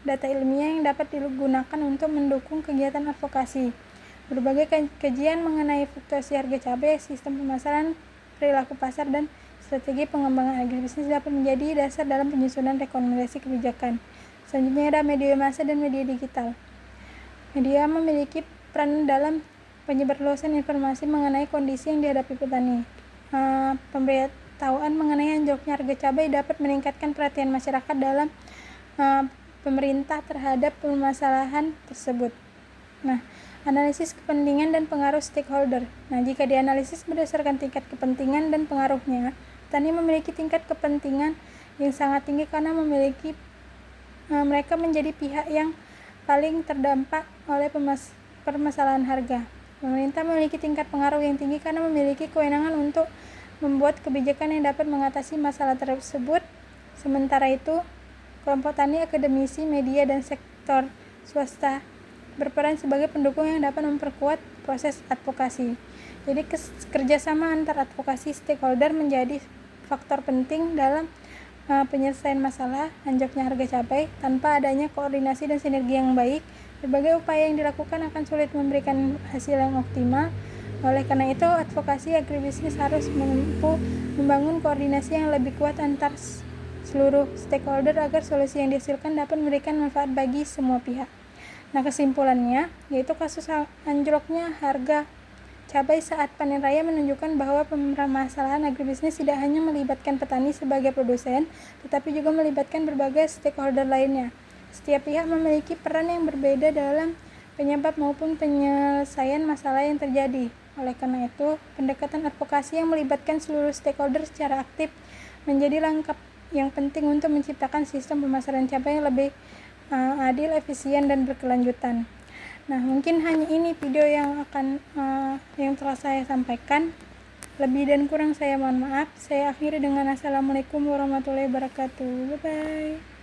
data ilmiah yang dapat digunakan untuk mendukung kegiatan advokasi. Berbagai kajian mengenai fluktuasi harga cabai, sistem pemasaran, perilaku pasar, dan strategi pengembangan agribisnis dapat menjadi dasar dalam penyusunan rekomendasi kebijakan. Selanjutnya ada media massa dan media digital. Media memiliki peran dalam penyebarluasan informasi mengenai kondisi yang dihadapi petani. Pemberitahuan mengenai anjloknya harga cabai dapat meningkatkan perhatian masyarakat dalam pemerintah terhadap permasalahan tersebut. Nah, analisis kepentingan dan pengaruh stakeholder. Nah, jika dianalisis berdasarkan tingkat kepentingan dan pengaruhnya, petani memiliki tingkat kepentingan yang sangat tinggi karena mereka menjadi pihak yang paling terdampak oleh permasalahan harga. Pemerintah memiliki tingkat pengaruh yang tinggi karena memiliki kewenangan untuk membuat kebijakan yang dapat mengatasi masalah tersebut. Sementara itu, kelompok tani, akademisi, media, dan sektor swasta berperan sebagai pendukung yang dapat memperkuat proses advokasi. Jadi kerjasama antar advokasi stakeholder menjadi faktor penting dalam penyelesaian masalah anjloknya harga cabai. Tanpa adanya koordinasi dan sinergi yang baik, berbagai upaya yang dilakukan akan sulit memberikan hasil yang optimal. Oleh karena itu, advokasi agribisnis harus membangun koordinasi yang lebih kuat antar seluruh stakeholder agar solusi yang dihasilkan dapat memberikan manfaat bagi semua pihak. Nah, kesimpulannya yaitu kasus anjloknya harga cabai saat panen raya menunjukkan bahwa permasalahan agribisnis tidak hanya melibatkan petani sebagai produsen, tetapi juga melibatkan berbagai stakeholder lainnya. Setiap pihak memiliki peran yang berbeda dalam penyebab maupun penyelesaian masalah yang terjadi. Oleh karena itu, pendekatan advokasi yang melibatkan seluruh stakeholder secara aktif menjadi langkah yang penting untuk menciptakan sistem pemasaran cabai yang lebih adil, efisien, dan berkelanjutan. Nah, mungkin hanya ini video yang telah saya sampaikan. Lebih dan kurang saya mohon maaf. Saya akhiri dengan assalamualaikum warahmatullahi wabarakatuh. Bye bye.